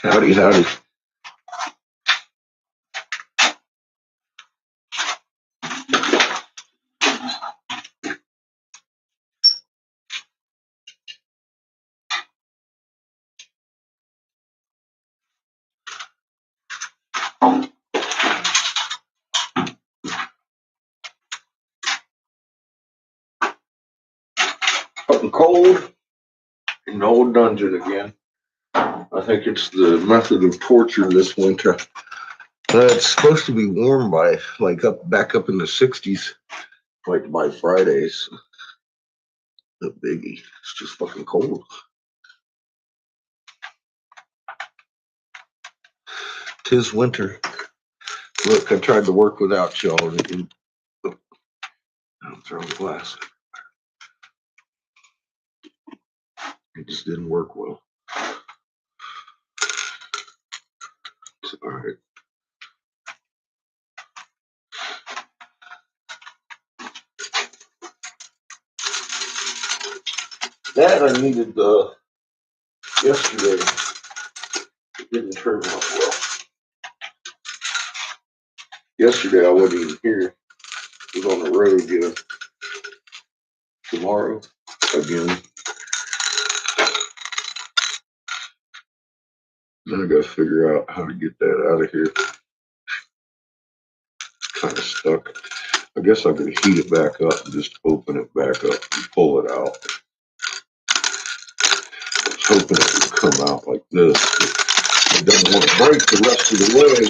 Howdy, howdy. Fucking cold in the old dungeon again. I think it's the method of torture this winter. It's supposed to be warm by back up in the 60s, like by Fridays. The biggie. It's just fucking cold. 'Tis winter. Look, I tried to work without y'all. I'll throw the glass. It just didn't work well. It's all right. That I needed yesterday. It didn't turn out well. Yesterday I wasn't even here. I was on the road again. Tomorrow again. Then I gotta figure out how to get that out of here. Kind of stuck. I guess I could heat it back up and just open it back up and pull it out. I was hoping it would come out like this. It doesn't want to break the rest of the way.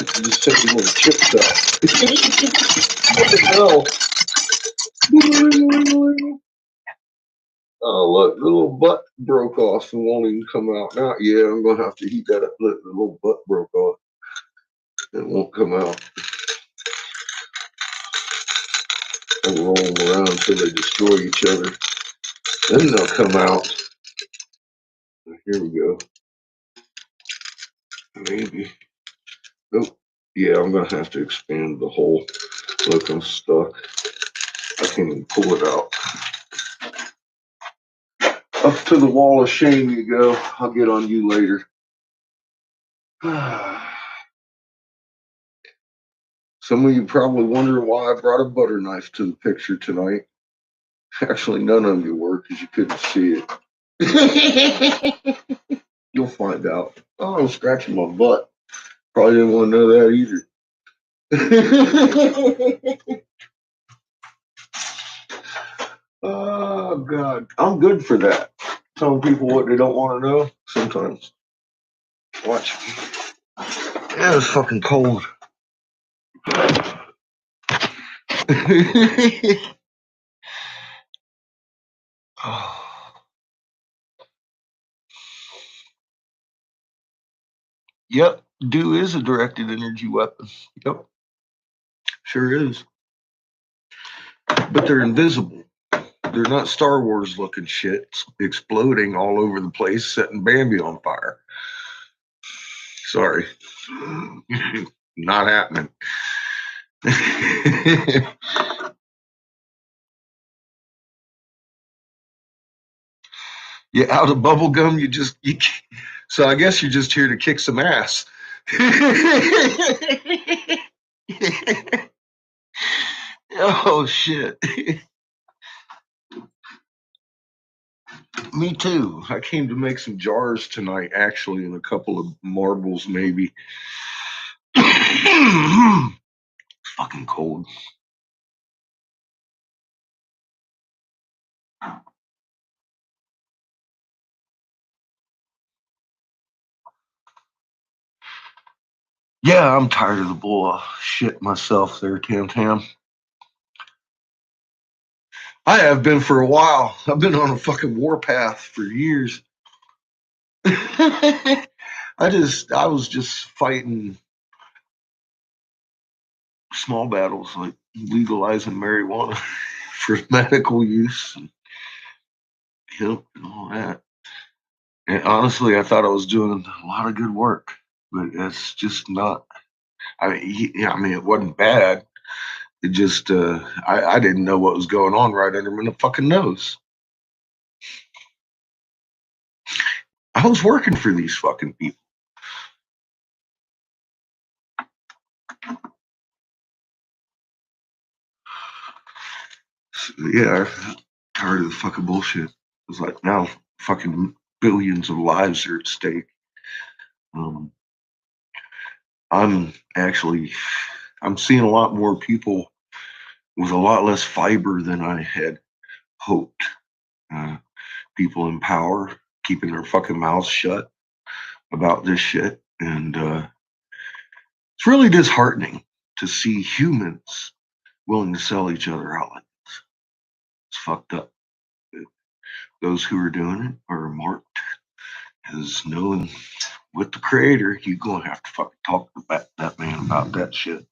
It's just taking little chips out. What the hell? Oh, look, the little butt broke off and won't even come out now. Yeah, I'm going to have to heat that up. Look, the little butt broke off. It won't come out. I'll roll them around until they destroy each other. Then they'll come out. Here we go. Maybe. Nope. Yeah, I'm going to have to expand the hole. Look, I'm stuck. I can't even pull it out. Up to the wall of shame you go. I'll get on you later. Some of you probably wonder why I brought a butter knife to the picture tonight. Actually, none of you were because you couldn't see it. You'll find out. Oh, I'm scratching my butt. Probably didn't want to know that either. Oh, God. I'm good for that. Telling people what they don't want to know sometimes. Watch. Yeah, it's fucking cold. Oh. Yep, do is a directed energy weapon. Yep, sure is. But they're invisible. They're not Star Wars looking shit exploding all over the place, setting Bambi on fire. Sorry. Not happening. Yeah, out of bubble gum, so I guess you're just here to kick some ass. Oh, shit. Me too. I came to make some jars tonight, actually, and a couple of marbles, maybe. It's fucking cold. Yeah, I'm tired of the bull shit myself there, Tam Tam. I have been for a while. I've been on a fucking warpath for years. I was just fighting small battles like legalizing marijuana for medical use and hemp and all that. And honestly, I thought I was doing a lot of good work, but it's just not. I mean, it wasn't bad. It just, I didn't know what was going on right under my fucking nose. I was working for these fucking people. So, yeah, I'm tired of the fucking bullshit. It's like now fucking billions of lives are at stake. Um, I'm actually I'm seeing a lot more people with a lot less fiber than I had hoped. Uh, People in power keeping their fucking mouths shut about this shit, and it's really disheartening to see humans willing to sell each other out. Like it's fucked up. Those who are doing it are marked as knowing with the creator, you gonna have to fucking talk to that man about that shit.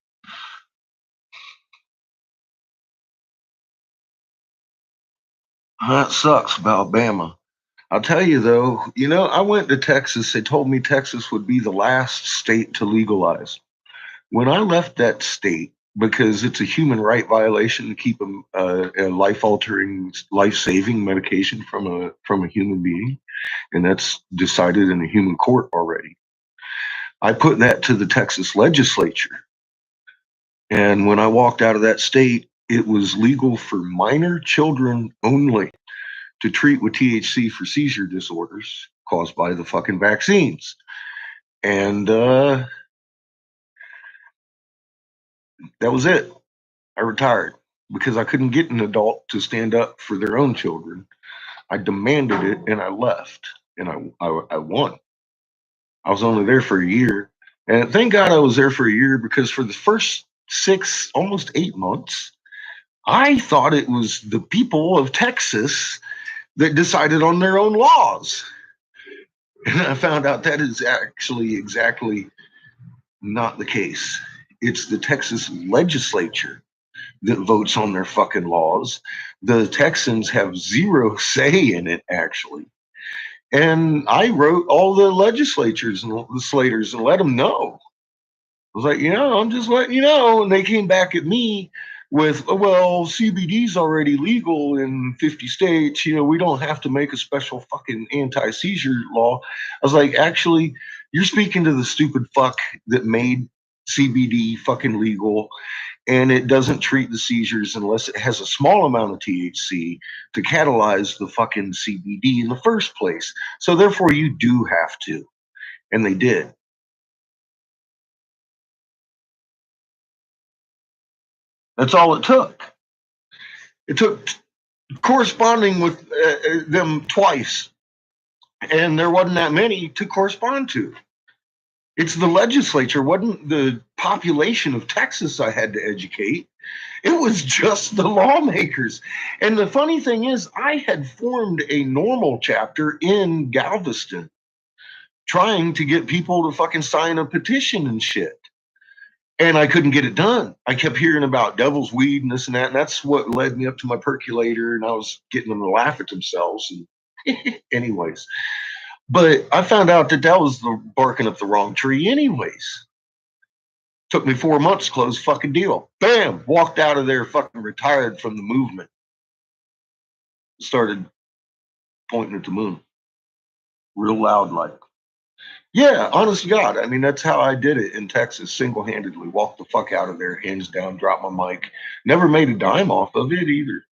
That sucks about Bama. I'll tell you though, I went to Texas. They told me Texas would be the last state to legalize. When I left that state, because it's a human right violation to keep a life-altering, life-saving medication from a human being, and that's decided in a human court already. I put that to the Texas legislature, and when I walked out of that state, it was legal for minor children only to treat with THC for seizure disorders caused by the fucking vaccines. And that was it. I retired because I couldn't get an adult to stand up for their own children. I demanded it and I left, and I won. I was only there for a year, and thank God I was there for a year, because for the first 6, almost 8 months, I thought it was the people of Texas that decided on their own laws. And I found out that is actually exactly not the case. It's the Texas legislature that votes on their fucking laws. The Texans have zero say in it, actually. And I wrote all the legislatures and the slaters and let them know. I was like, I'm just letting you know. And they came back at me with, well, CBD's already legal in 50 states. We don't have to make a special fucking anti seizure law. I was like, actually, you're speaking to the stupid fuck that made CBD fucking legal, and it doesn't treat the seizures unless it has a small amount of THC to catalyze the fucking CBD in the first place. So therefore, you do have to, and they did. That's all it took. It took corresponding with them twice, and there wasn't that many to correspond to. It's the legislature, wasn't the population of Texas I had to educate. It was just the lawmakers. And the funny thing is, I had formed a normal chapter in Galveston trying to get people to fucking sign a petition and shit. And I couldn't get it done. I kept hearing about devil's weed and this and that. And that's what led me up to my percolator. And I was getting them to laugh at themselves. And anyways, but I found out that was the barking up the wrong tree, anyways. Took me 4 months to close the fucking deal. Bam! Walked out of there, fucking retired from the movement. Started pointing at the moon, real loud, like, yeah, honest to God. I mean, that's how I did it in Texas, single handedly. Walked the fuck out of there, hands down, dropped my mic. Never made a dime off of it either.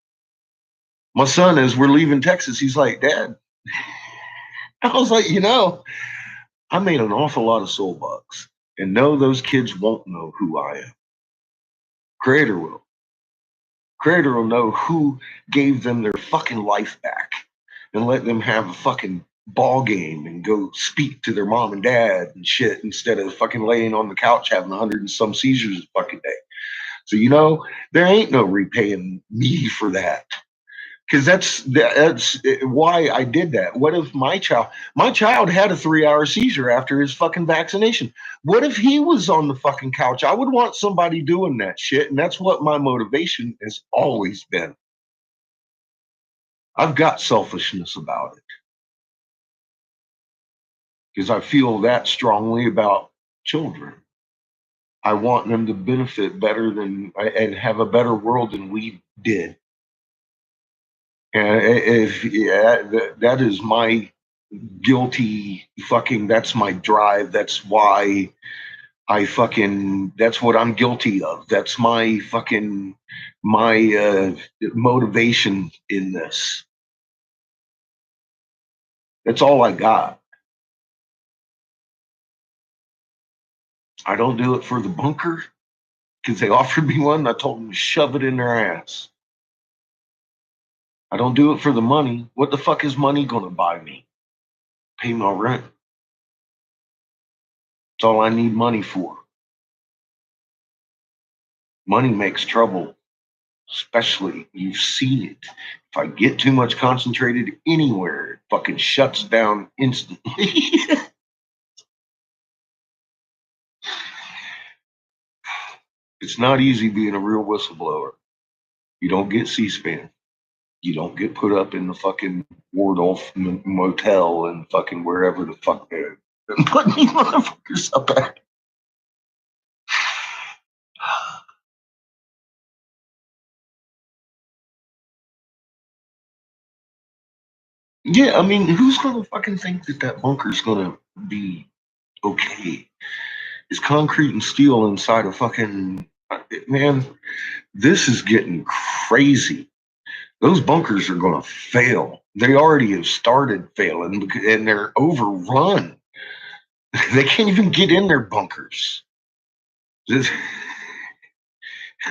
My son, as we're leaving Texas, he's like, Dad. I was like, I made an awful lot of soul bucks. And no, those kids won't know who I am. Creator will. Creator will know who gave them their fucking life back and let them have a fucking ball game and go speak to their mom and dad and shit, instead of fucking laying on the couch having 100 and some seizures a fucking day. So there ain't no repaying me for that. Because that's why I did that. What if my child had a 3-hour seizure after his fucking vaccination? What if he was on the fucking couch? I would want somebody doing that shit, and that's what my motivation has always been. I've got selfishness about it because I feel that strongly about children. I want them to benefit better than and have a better world than we did. And if that is my guilty fucking, that's my drive. That's why that's what I'm guilty of. That's my motivation in this. That's all I got. I don't do it for the bunker because they offered me one. And I told them to shove it in their ass. I don't do it for the money. What the fuck is money going to buy me? Pay my rent. That's all I need money for. Money makes trouble, especially you've seen it. If I get too much concentrated anywhere, it fucking shuts down instantly. It's not easy being a real whistleblower. You don't get C-SPAN. You don't get put up in the fucking Wardolph motel and fucking wherever the fuck they're putting these motherfuckers up at. Yeah, I mean, who's gonna fucking think that that bunker's gonna be okay? It's concrete and steel inside a fucking man. This is getting crazy. Those bunkers are gonna fail. They already have started failing and they're overrun. They can't even get in their bunkers. And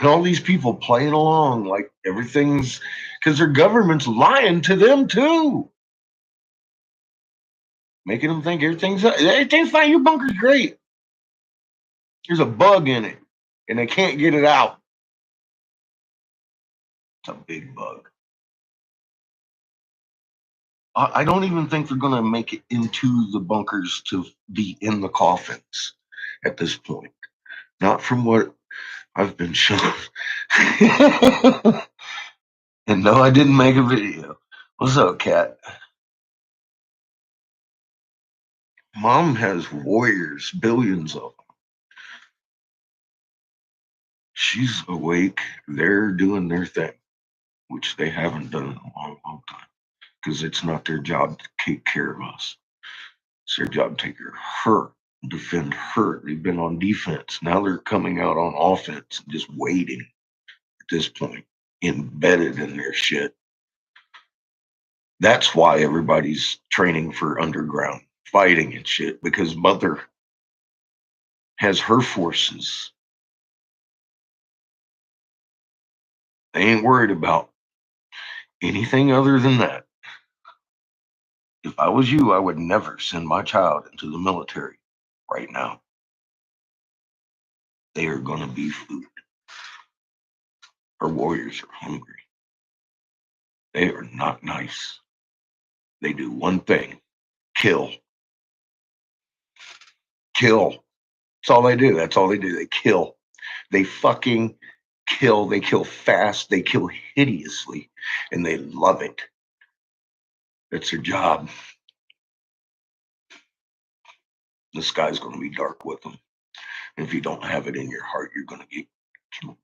all these people playing along like everything's because their government's lying to them too, making them think everything's fine. Your bunker's great. There's a bug in it, and they can't get it out. It's a big bug. I don't even think they're going to make it into the bunkers to be in the coffins at this point. Not from what I've been shown. And no, I didn't make a video. What's up, Cat? Mom has warriors, billions of them. She's awake. They're doing their thing, which they haven't done in a long, long time because it's not their job to take care of us. It's their job to take care of her, defend her. They've been on defense. Now they're coming out on offense and just waiting at this point, embedded in their shit. That's why everybody's training for underground fighting and shit because mother has her forces. They ain't worried about anything other than that. If I was you, I would never send my child into the military right now. They are going to be food. Our warriors are hungry. They are not nice. They do one thing: kill. Kill. That's all they do. That's all they do. They kill. They fucking kill. They kill fast. They kill hideously. And they love it. That's their job. The sky's going to be dark with them. And if you don't have it in your heart, you're going to get killed.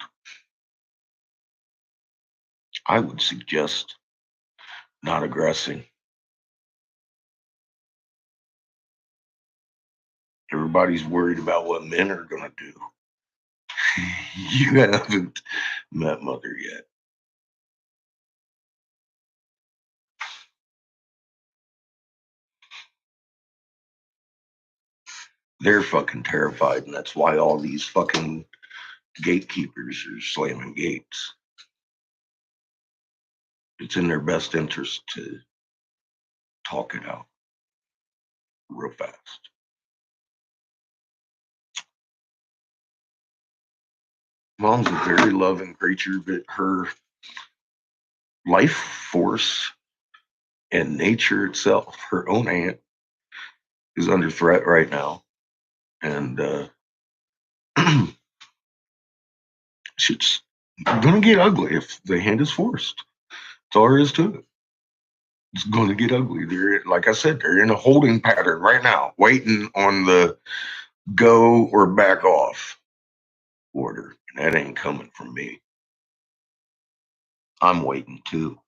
I would suggest not aggressing. Everybody's worried about what men are going to do. You haven't met mother yet. They're fucking terrified, and that's why all these fucking gatekeepers are slamming gates. It's in their best interest to talk it out real fast. Mom's a very loving creature, but her life force and nature itself, her own aunt, is under threat right now. And shit's gonna get ugly if the hand is forced. That's all there is to it. It's gonna get ugly. They're like I said, they're in a holding pattern right now, waiting on the go or back off order. And that ain't coming from me. I'm waiting too.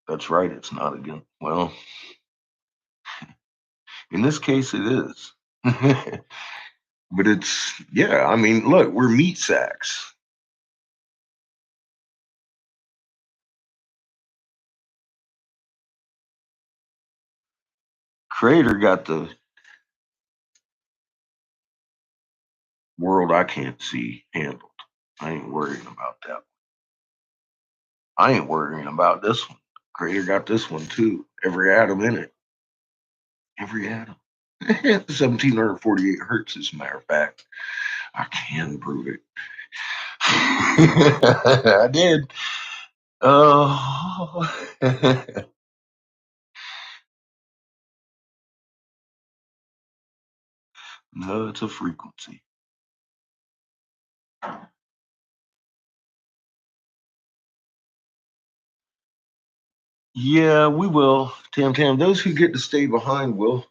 That's right. It's not again. Well, in this case, it is. But it's, yeah, I mean, look, we're meat sacks. Creator got the world I can't see handled. I ain't worrying about that. I ain't worrying about this one. Creator got this one too. Every atom in it. Every atom. 1748 hertz, as a matter of fact. I can prove it. I did. Oh. No, it's a frequency. Yeah, we will. Tam Tam. Those who get to stay behind will.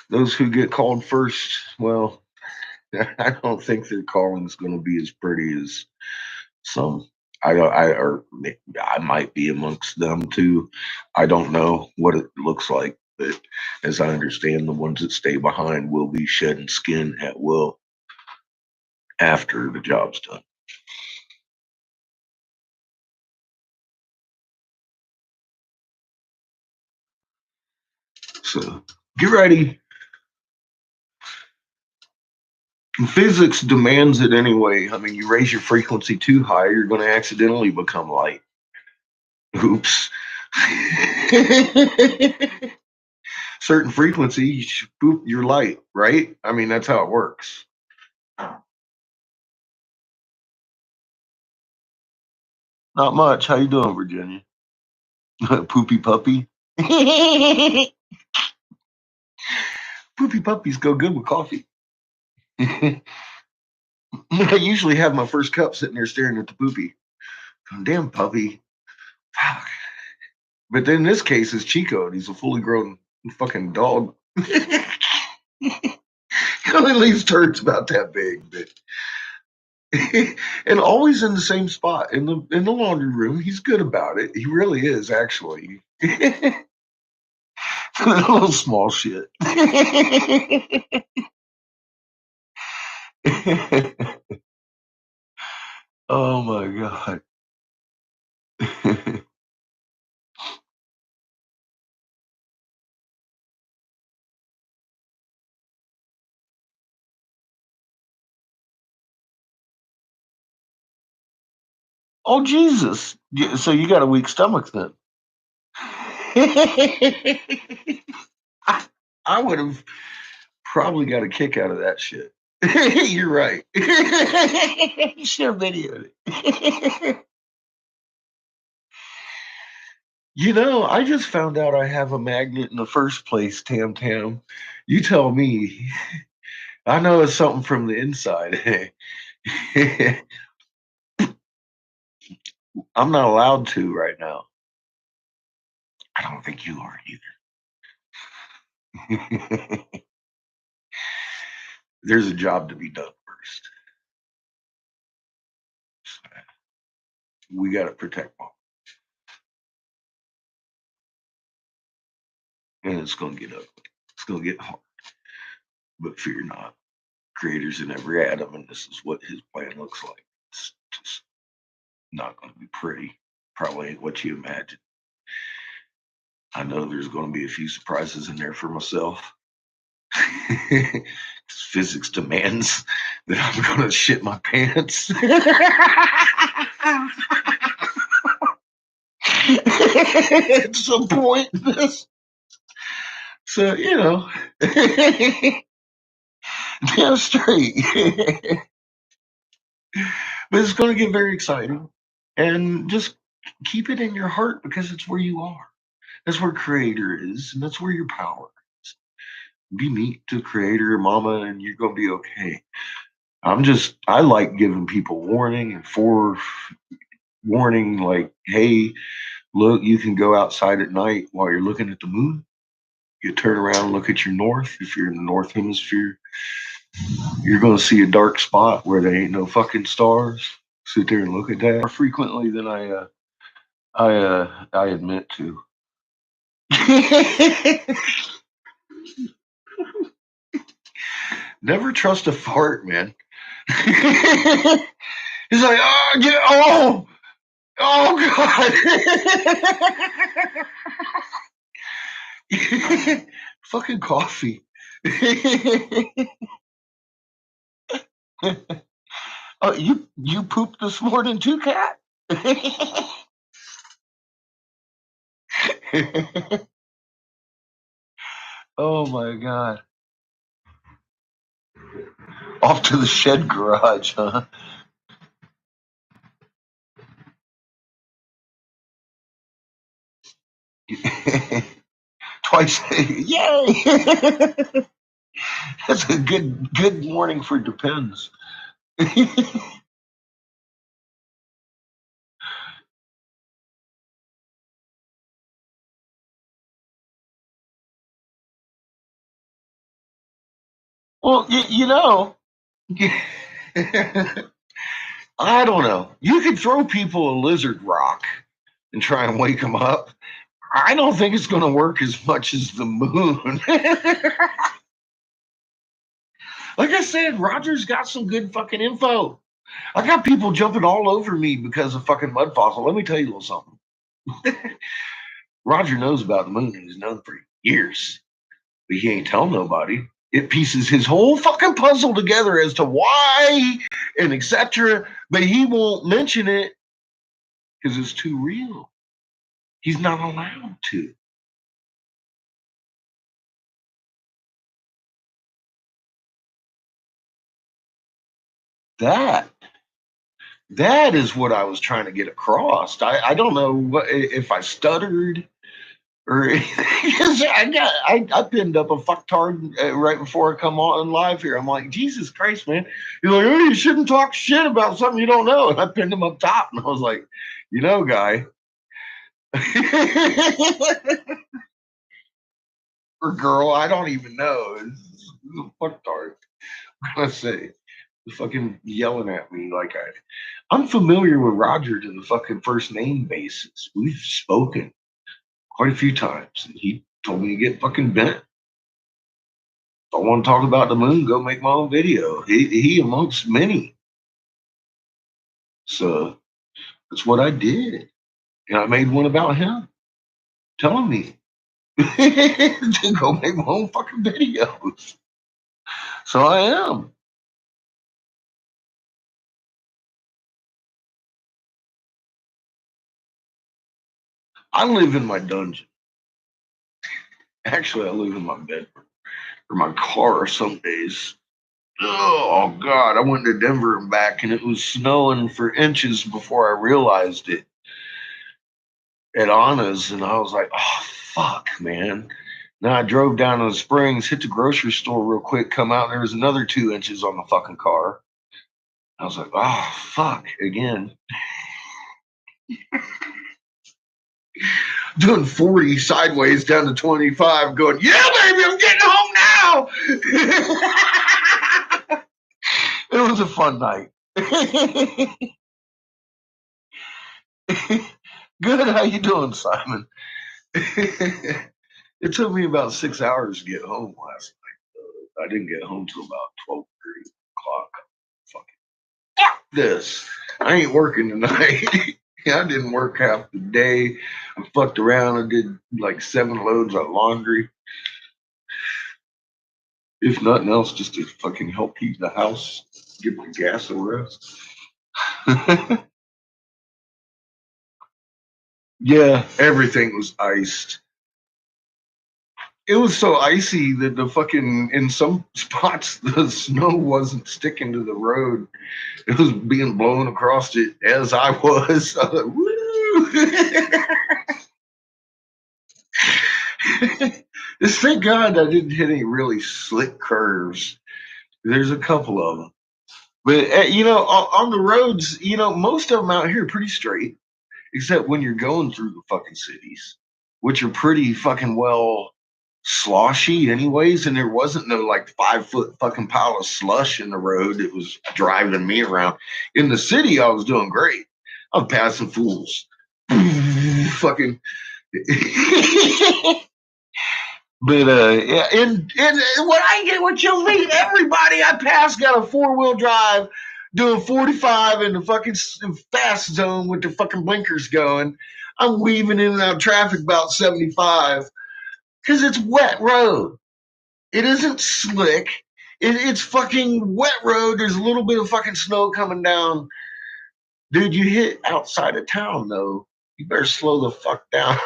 Those who get called first, well, I don't think their calling is going to be as pretty as some. I might be amongst them too. I don't know what it looks like, but as I understand, the ones that stay behind will be shedding skin at will after the job's done. So get ready. Physics demands it anyway. I mean, you raise your frequency too high, you're going to accidentally become light. Oops. Certain frequency, boop, you're light, right? I mean, that's how it works. Not much. How you doing, Virginia? Poopy puppy. Poopy puppies go good with coffee. I usually have my first cup sitting there staring at the poopy. Damn puppy. Fuck. But then in this case, it's Chico, and he's a fully grown fucking dog. He only leaves turds about that big, but and always in the same spot in the laundry room. He's good about it. He really is, actually. A little small shit. Oh my god. Oh Jesus! So you got a weak stomach then? I would have probably got a kick out of that shit. You're right. You should have videoed it. You know, I just found out I have a magnet in the first place, Tam Tam. You tell me. I know it's something from the inside. I'm not allowed to right now. I don't think you are either. There's a job to be done first. We got to protect mom. And it's going to get ugly. It's going to get hard. But fear not. Creator's in every atom, and this is what his plan looks like. It's just not going to be pretty. Probably ain't what you imagine. I know there's going to be a few surprises in there for myself. Physics demands that I'm going to shit my pants. At some point. So, you know, damn straight. But it's going to get very exciting. And just keep it in your heart because it's where you are. That's where creator is, and that's where your power is. Be meek to creator, mama, and you're going to be okay. I like giving people warning and forewarning, like, hey, look, you can go outside at night while you're looking at the moon. You turn around and look at your north. If you're in the north hemisphere, you're going to see a dark spot where there ain't no fucking stars. Sit there and look at that more frequently than I admit to. Never trust a fart, man. He's like, oh, God. Fucking coffee. Oh, you pooped this morning too, cat? Oh my God. Off to the shed garage, huh? Twice. Yay! That's a good morning for Depends. Well, you know, I don't know. You could throw people a lizard rock and try and wake them up. I don't think it's going to work as much as the moon. Like I said, Roger's got some good fucking info. I got people jumping all over me because of fucking mud fossil. Let me tell you a little something. Roger knows about the moon and he's known for years, but he ain't telling nobody. It pieces his whole fucking puzzle together as to why and etc. But he won't mention it because it's too real. He's not allowed to. That that is what I was trying to get across. I don't know if I stuttered or because I pinned up a fucktard right before I come on live here. I'm like, Jesus Christ, man! You're like, oh, you shouldn't talk shit about something you don't know. And I pinned him up top, and I was like, you know, guy, or girl, I don't even know. It's a fucktard. What can I say? The fucking yelling at me like I'm familiar with Roger to the fucking first name basis. We've spoken quite a few times, and he told me to get fucking bent. If I want to talk about the moon, go make my own video. He amongst many. So that's what I did. And I made one about him telling me to go make my own fucking videos. So I am. I live in my dungeon. Actually, I live in my bedroom or my car some days. Oh God, I went to Denver and back, and it was snowing for inches before I realized it at Anna's, and I was like, "Oh fuck, man!" Now I drove down to the Springs, hit the grocery store real quick, come out, and there was another 2 inches on the fucking car. I was like, "Oh fuck!" Again, doing 40 sideways down to 25, going, "Yeah, baby, I'm getting home now." It was a fun night. Good. How you doing, Simon? It took me about 6 hours to get home last night. I didn't get home till about 12:30 o'clock. Fuck this. I ain't working tonight. I didn't work half the day. I fucked around. I did like 7 loads of laundry. If nothing else, just to fucking help heat the house, give the gas a rest. Yeah, everything was iced. It was so icy that the fucking in some spots the snow wasn't sticking to the road. It was being blown across it as I was. I was like, woo! Just thank God I didn't hit any really slick curves. There's a couple of them. But on the roads, most of them out here are pretty straight, except when you're going through the fucking cities, which are pretty fucking well sloshy anyways. And there wasn't no like 5 foot fucking pile of slush in the road that was driving me around. In the city, I was doing great. I was passing fools, fucking But yeah, and when I get what you'll meet, everybody I pass got a 4-wheel drive doing 45 in the fucking fast zone with their fucking blinkers going. I'm weaving in and out of traffic about 75 because it's wet road. It isn't slick. It's fucking wet road. There's a little bit of fucking snow coming down. Dude, you hit outside of town though. You better slow the fuck down.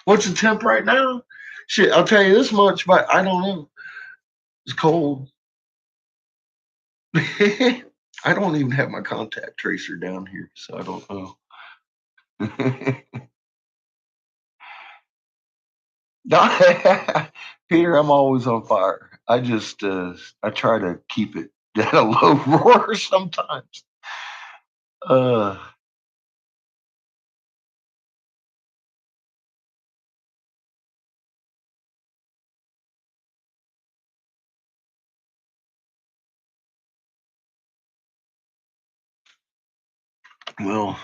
What's the temp right now? Shit, I'll tell you this much, but I don't know. It's cold. I don't even have my contact tracer down here, so I don't know. Peter, I'm always on fire. I just I try to keep it at a low roar sometimes. Uh well,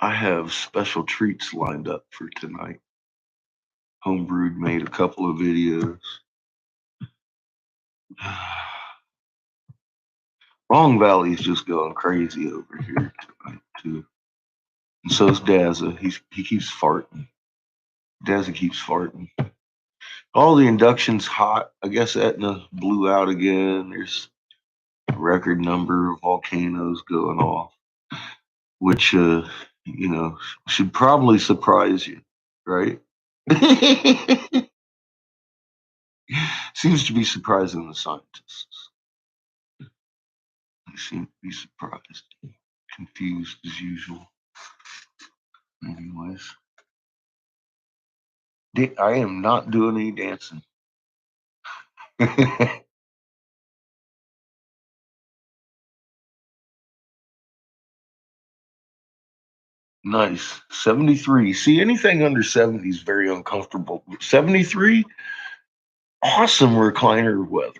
I have special treats lined up for tonight. Homebrewed made a couple of videos. Long Valley's just going crazy over here tonight too. And so's Dazza. He keeps farting. Dazza keeps farting. All the induction's hot. I guess Etna blew out again. There's a record number of volcanoes going off, which should probably surprise you, right? Seems to be surprising the scientists. They seem to be surprised, confused as usual. Anyways, I am not doing any dancing. Nice. 73. See, anything under 70 is very uncomfortable. 73, awesome recliner weather.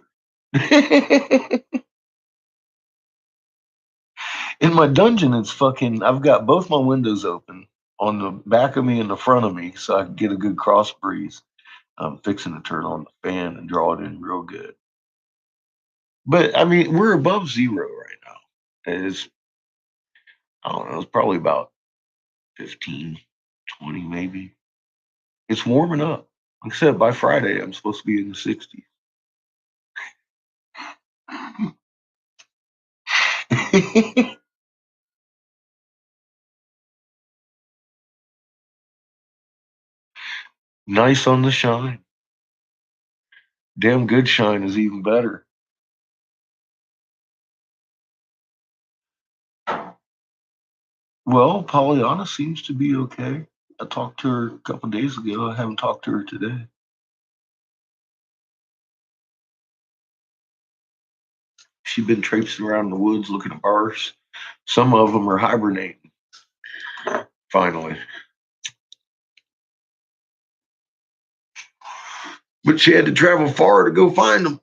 In my dungeon, it's fucking, I've got both my windows open on the back of me and the front of me so I can get a good cross breeze. I'm fixing to turn on the fan and draw it in real good. But I mean, we're above zero right now. It's, I don't know, it's probably about 15, 20 maybe. It's warming up. Like I said, by Friday, I'm supposed to be in the 60s. Nice on the shine. Damn good shine is even better. Well, Pollyanna seems to be okay. I talked to her a couple days ago. I haven't talked to her today. She's been traipsing around the woods looking at bars. Some of them are hibernating. Finally. But she had to travel far to go find them.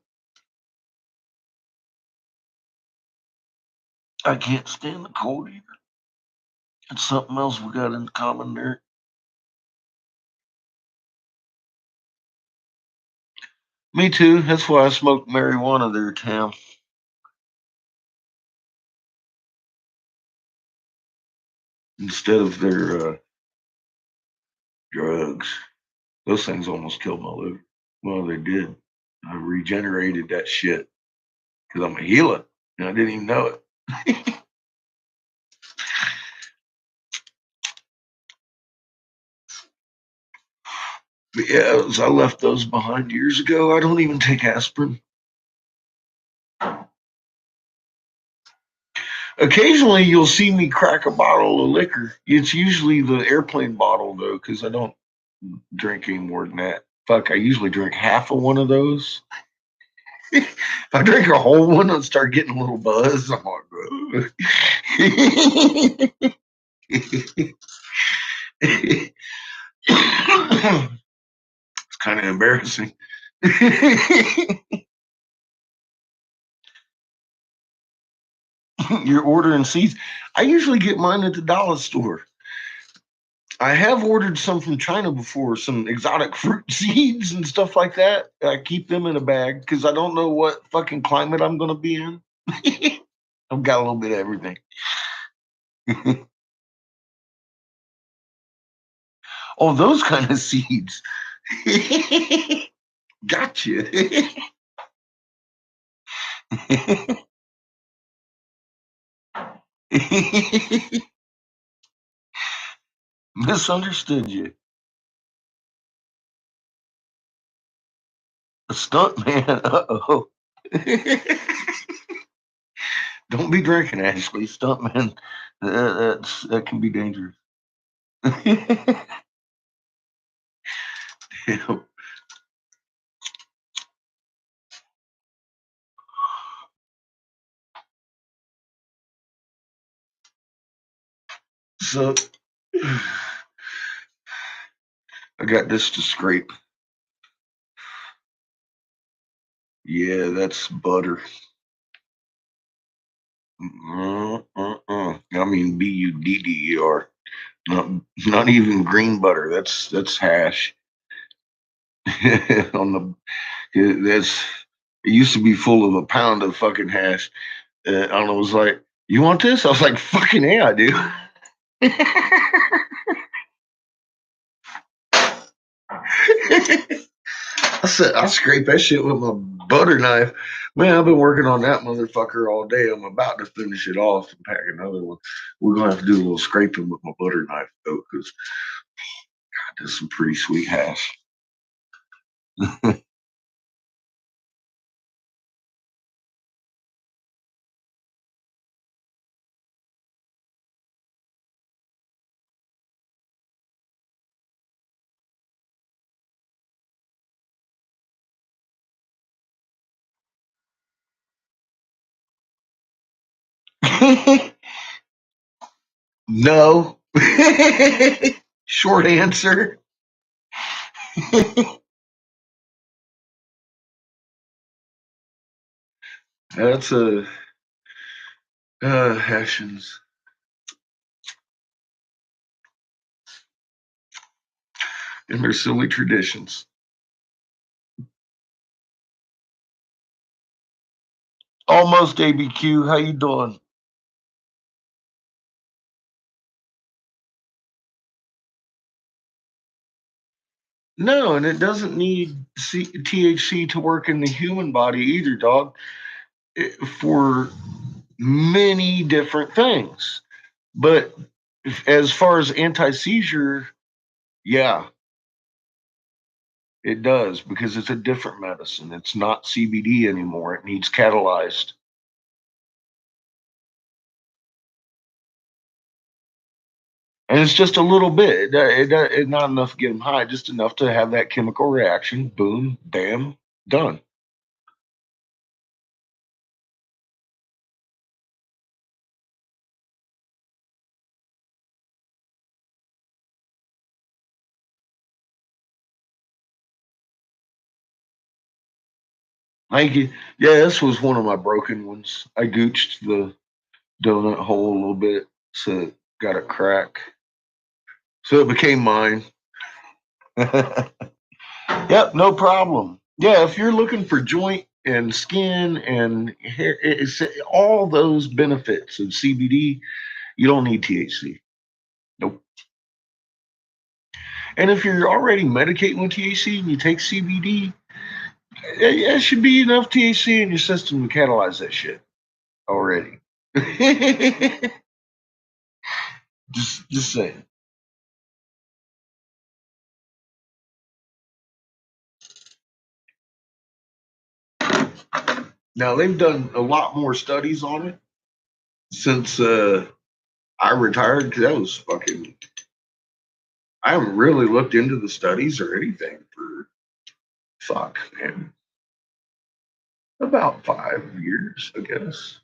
I can't stand the cold either. It's something else we got in common there. Me too. That's why I smoke marijuana there, Tam. Instead of their drugs. Those things almost killed my liver. Well, they did. I regenerated that shit because I'm a healer and I didn't even know it. But yeah, I left those behind years ago. I don't even take aspirin. Occasionally, you'll see me crack a bottle of liquor. It's usually the airplane bottle, though, because I don't drink any more than that. Fuck, I usually drink half of one of those. If I drink a whole one and start getting a little buzz, I'm like, it's kind of embarrassing. You're ordering seeds. I usually get mine at the dollar store. I have ordered some from China before, some exotic fruit seeds and stuff like that. I keep them in a bag because I don't know what fucking climate I'm going to be in. I've got a little bit of everything. Oh, those kind of seeds. Gotcha. Misunderstood you. A stunt man. Uh-oh. Don't be drinking, Ashley. Stunt man. That can be dangerous. So I got this to scrape. Yeah, that's butter. I mean Budder. Not not even green butter. That's hash. On the that's it used to be full of a pound of fucking hash. I was like, "You want this?" I was like, "Fucking yeah, I do." I said, "I'll scrape that shit with my butter knife." Man, I've been working on that motherfucker all day. I'm about to finish it off and pack another one. We're gonna have to do a little scraping with my butter knife though, because there's some pretty sweet hash. No. Short answer. That's a Hessians and their silly traditions. Almost ABQ. How you doing? No, and it doesn't need THC to work in the human body either, dog. For many different things. But as far as anti seizure, yeah, it does because it's a different medicine. It's not CBD anymore. It needs catalyzed. And it's just a little bit. It's not enough to get them high, just enough to have that chemical reaction. Boom, bam, done. Thank you. Yeah, this was one of my broken ones. I gooched the donut hole a little bit, so it got a crack. So it became mine. Yep, no problem. Yeah, if you're looking for joint and skin and hair, it's all those benefits of CBD. You don't need THC. Nope. And if you're already medicating with THC and you take CBD, it should be enough THC in your system to catalyze that shit already. just saying. Now they've done a lot more studies on it since I retired because that was fucking. I haven't really looked into the studies or anything for fuck man about 5 years, I guess.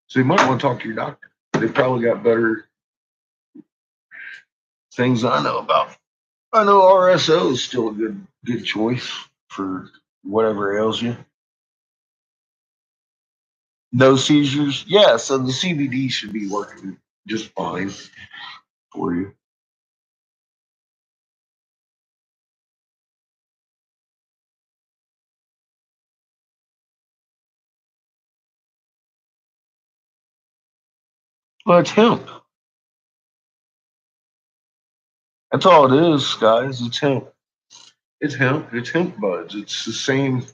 So you might want to talk to your doctor. They probably got better things I know about. I know RSO is still a good choice for whatever ails you. No seizures. Yeah, so the CBD should be working just fine for you. Well, it's hemp. That's all it is, guys. It's hemp. It's hemp. It's hemp buds. It's the same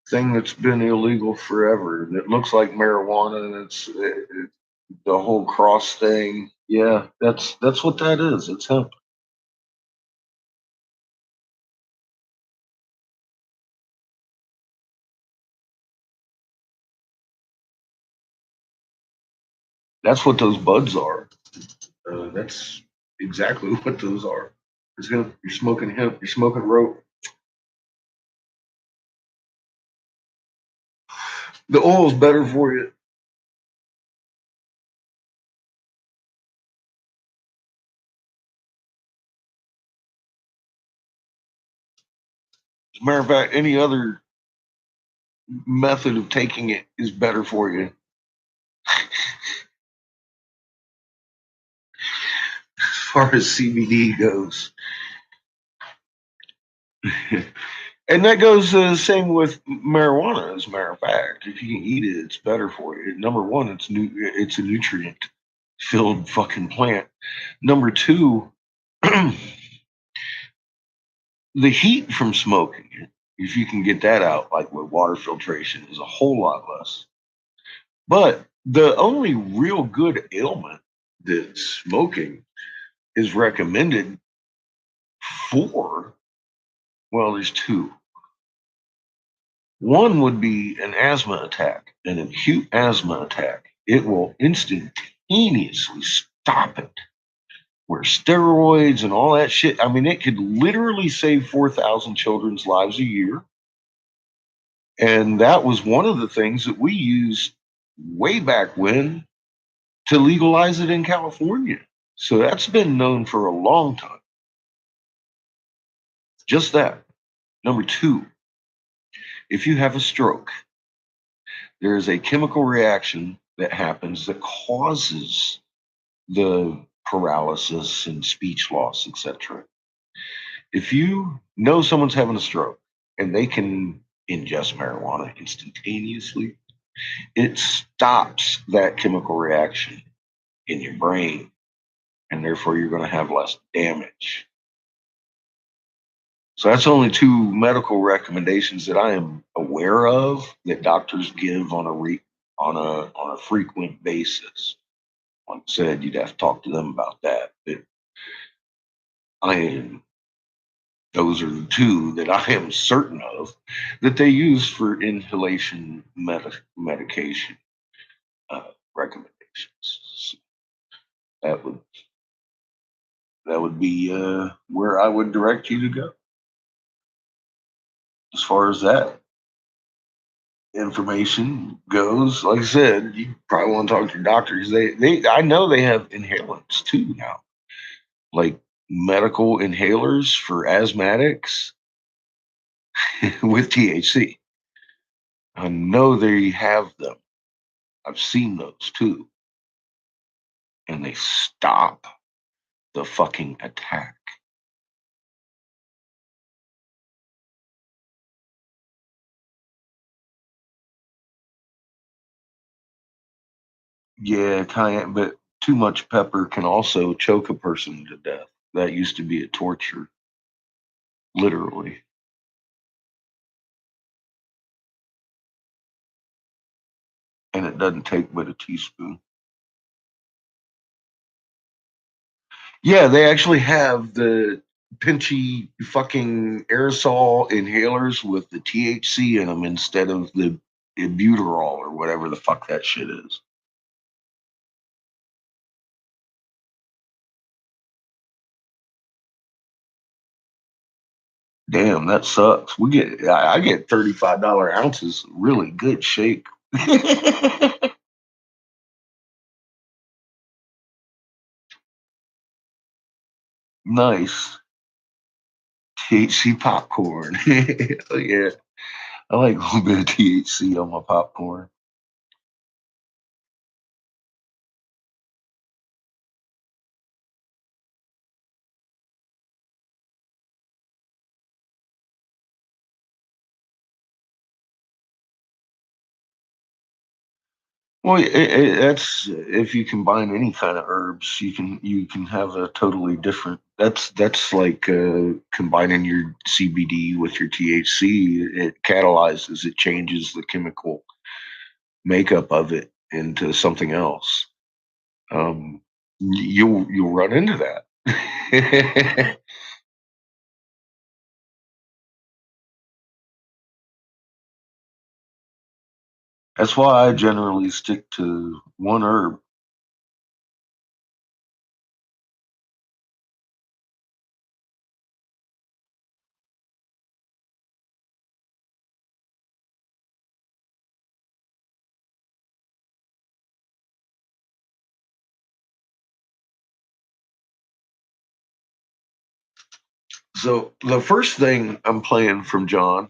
thing that's been illegal forever. It looks like marijuana, and the whole cross thing. Yeah, that's what that is. It's hemp. That's what those buds are. That's exactly what those are. It's hemp. You're smoking hemp. You're smoking rope. The oil's better for you. As a matter of fact, any other method of taking it is better for you. As far as CBD goes. And that goes the same with marijuana. As a matter of fact, if you can eat it, it's better for you. Number one, it's a nutrient filled fucking plant. Number two, the heat from smoking it, if you can get that out, like with water filtration, is a whole lot less. But the only real good ailment that smoking is recommended for, well, there's two. One would be an asthma attack, an acute asthma attack. It will instantaneously stop it. Where steroids and all that shit, I mean, it could literally save 4,000 children's lives a year. And that was one of the things that we used way back when to legalize it in California. So that's been known for a long time. Just that. Number two, if you have a stroke, there is a chemical reaction that happens that causes the paralysis and speech loss, etc. If you know someone's having a stroke and they can ingest marijuana instantaneously, it stops that chemical reaction in your brain, and therefore you're going to have less damage. So that's only two medical recommendations that I am aware of that doctors give on a frequent basis. Like I said, you'd have to talk to them about that. But I am those are the two that I am certain of that they use for inhalation medication recommendations. So that would that would be where I would direct you to go as far as that information goes. Like I said, you probably want to talk to your doctors. They I know they have inhalants too now, like medical inhalers for asthmatics with THC. I know they have them. I've seen those too, and they stop the fucking attack. Yeah, cayenne, but too much pepper can also choke a person to death. That used to be a torture, literally. And it doesn't take but a teaspoon. Yeah, they actually have the pinchy fucking aerosol inhalers with the THC in them instead of the albuterol or whatever the fuck that shit is. Damn, that sucks. I get $35 ounces, really good shake. Nice. THC popcorn. Oh, yeah. I like a little bit of THC on my popcorn. Well, that's if you combine any kind of herbs, you can have a totally different. That's like combining your CBD with your THC. It catalyzes, it changes the chemical makeup of it into something else. You'll run into that. That's why I generally stick to one herb. So the first thing I'm playing from John,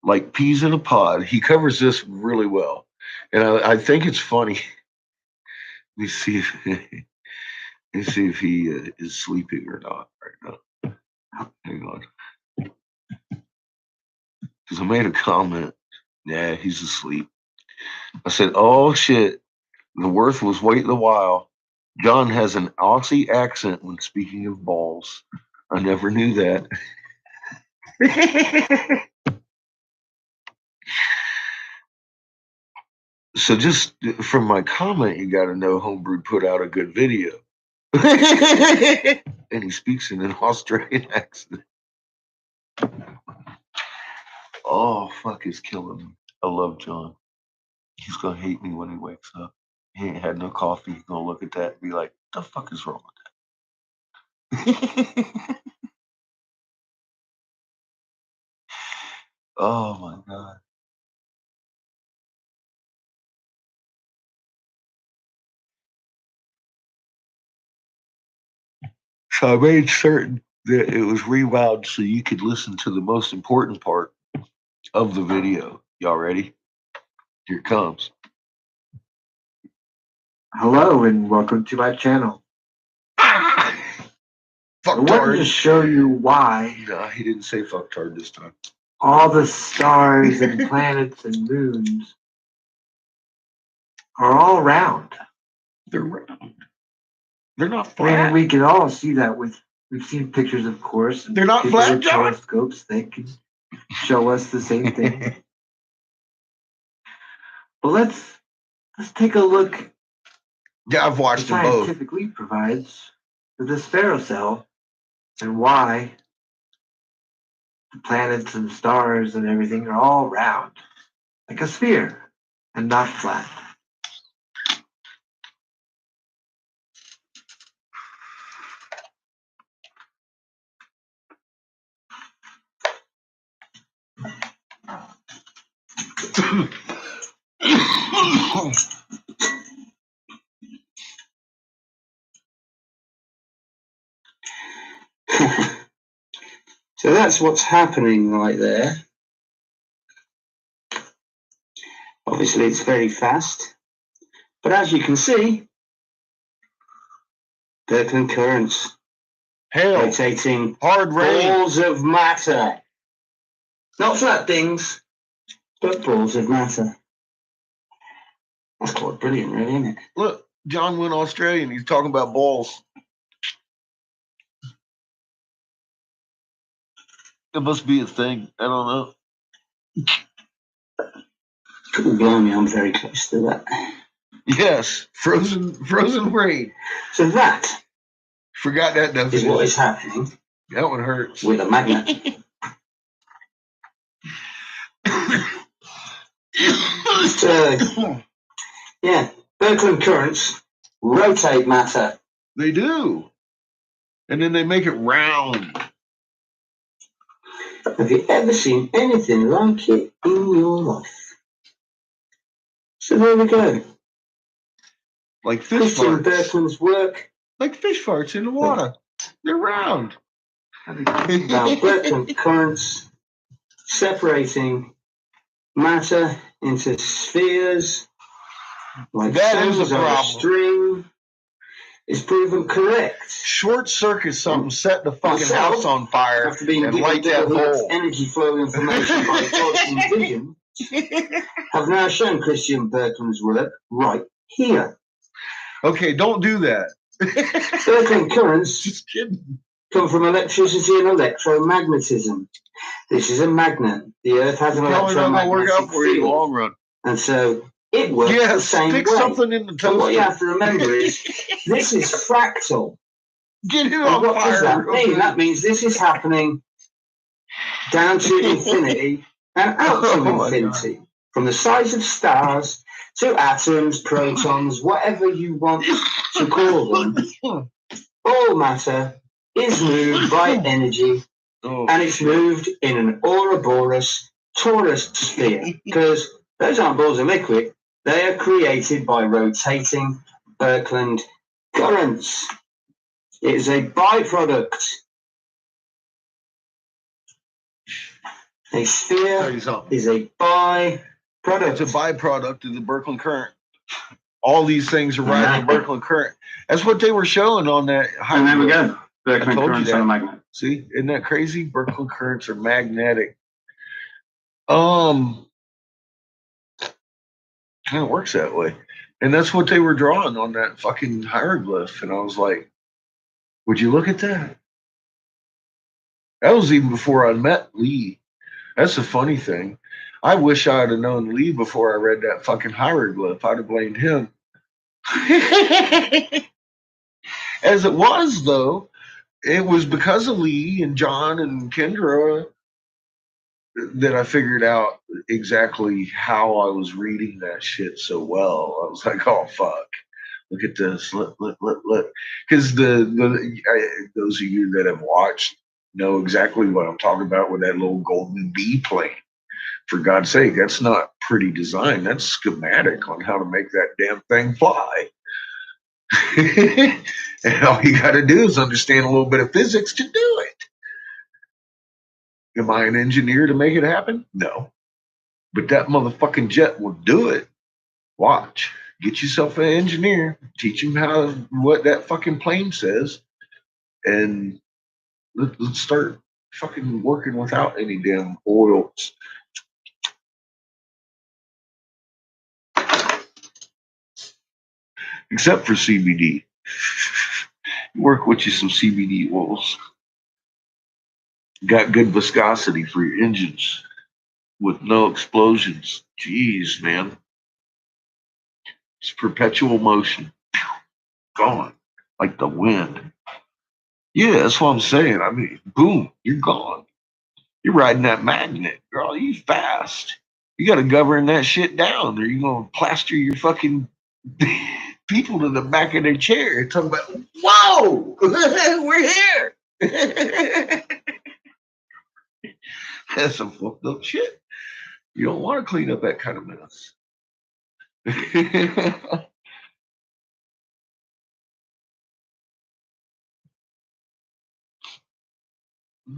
like peas in a pod, he covers this really well, and I think it's funny. Let me see if he is sleeping or not right now. Hang on, because I made a comment. Yeah, he's asleep. I said, "Oh shit, the worth was waiting a while." John has an Aussie accent when speaking of balls. I never knew that. So just from my comment, you got to know Homebrew put out a good video. And he speaks in an Australian accent. Oh, fuck, is killing me. I love John. He's going to hate me when he wakes up. He ain't had no coffee. He's going to look at that and be like, the fuck is wrong with that? Oh, my God. So I made certain that it was rewound so you could listen to the most important part of the video. Y'all ready? Here it comes. Hello and welcome to my channel. I wanted to show you why No, he didn't say fucktard this time. all the stars and planets and moons are all round. They're round. They're not I flat. mean, we can all see that we've seen pictures, of course. They're not people flat, with John. telescopes, they can show us the same thing. But let's take a look. Yeah, I've watched them both. Scientifically provides for the sparrow cell and why the planets and stars and everything are all round, like a sphere, and not flat. So that's what's happening right there. Obviously it's very fast, but as you can see, Birkeland currents rotating hard rain, balls of matter. Not flat things, but balls of matter. That's quite brilliant, really, isn't it? Look, John went Australian. He's talking about balls. It must be a thing. I don't know. Oh, blimey, I'm very close to that. Yes, frozen rain. So that Forgot that definition. is what is happening. That one hurts. With a magnet. Yeah, Birkeland currents rotate matter. They do. And then they make it round. Have you ever seen anything like it in your life? So there we go. Like fish Christian farts. Birkeland's work. Like fish farts in the water. They're round. Now Birkeland currents separating matter into spheres, like that is a strings on problem. String, is proven correct. Short circuit something, set the fucking house on fire, After being and light that given hole. energy flow information by torch and vision, have now shown Christian Birkeland's work right here. Okay, don't do that. Birkeland currents Just kidding. come from electricity and electromagnetism. This is a magnet. The Earth has an Probably not gonna work out electromagnetic for you in the field, long run. and so it works Yeah, the same stick way. something in the And what you toaster. have to remember is this is fractal. Get it And on what does fire. that mean? Okay. That means this is happening down to infinity and out to Oh my infinity. From the size of stars to atoms, protons, whatever you want to call them, all matter is moved by energy, Oh, and it's shit. moved in an Ouroboros torus sphere, because those aren't balls of liquid. They are created by rotating Birkeland currents. It is a byproduct. A sphere Tell you something. is a byproduct. It's a byproduct of the Birkeland current. All these things are riding the Birkeland current. That's what they were showing on that. And there we go. I Birkeland told you currents that. are a magnet. See, isn't that crazy? Birkeland currents are magnetic. Kind of works that way. And that's what they were drawing on that fucking hieroglyph. And I was like, would you look at that? That was even before I met Lee. That's the funny thing. I wish I'd have known Lee before I read that fucking hieroglyph. I'd have blamed him. As it was, though, it was because of Lee and John and Kendra that I figured out exactly how I was reading that shit so well. I was like, oh, fuck. Look at this. Look. Because those of you that have watched know exactly what I'm talking about with that little golden bee plane. For God's sake, that's not pretty design. That's schematic on how to make that damn thing fly. And all you got to do is understand a little bit of physics to do it. Am I an engineer to make it happen? No. But that motherfucking jet will do it. Watch. Get yourself an engineer. Teach him what that fucking plane says. And let's start fucking working without any damn oils. Except for CBD. Work with you some CBD oils. Got good viscosity for your engines with no explosions. Jeez, man. It's perpetual motion. Gone. Like the wind. Yeah, that's what I'm saying. I mean, boom, you're gone. You're riding that magnet, girl. You fast. You got to govern that shit down, or you're going to plaster your fucking people to the back of their chair and talk about, whoa, we're here. That's some fucked up shit. You don't want to clean up that kind of mess.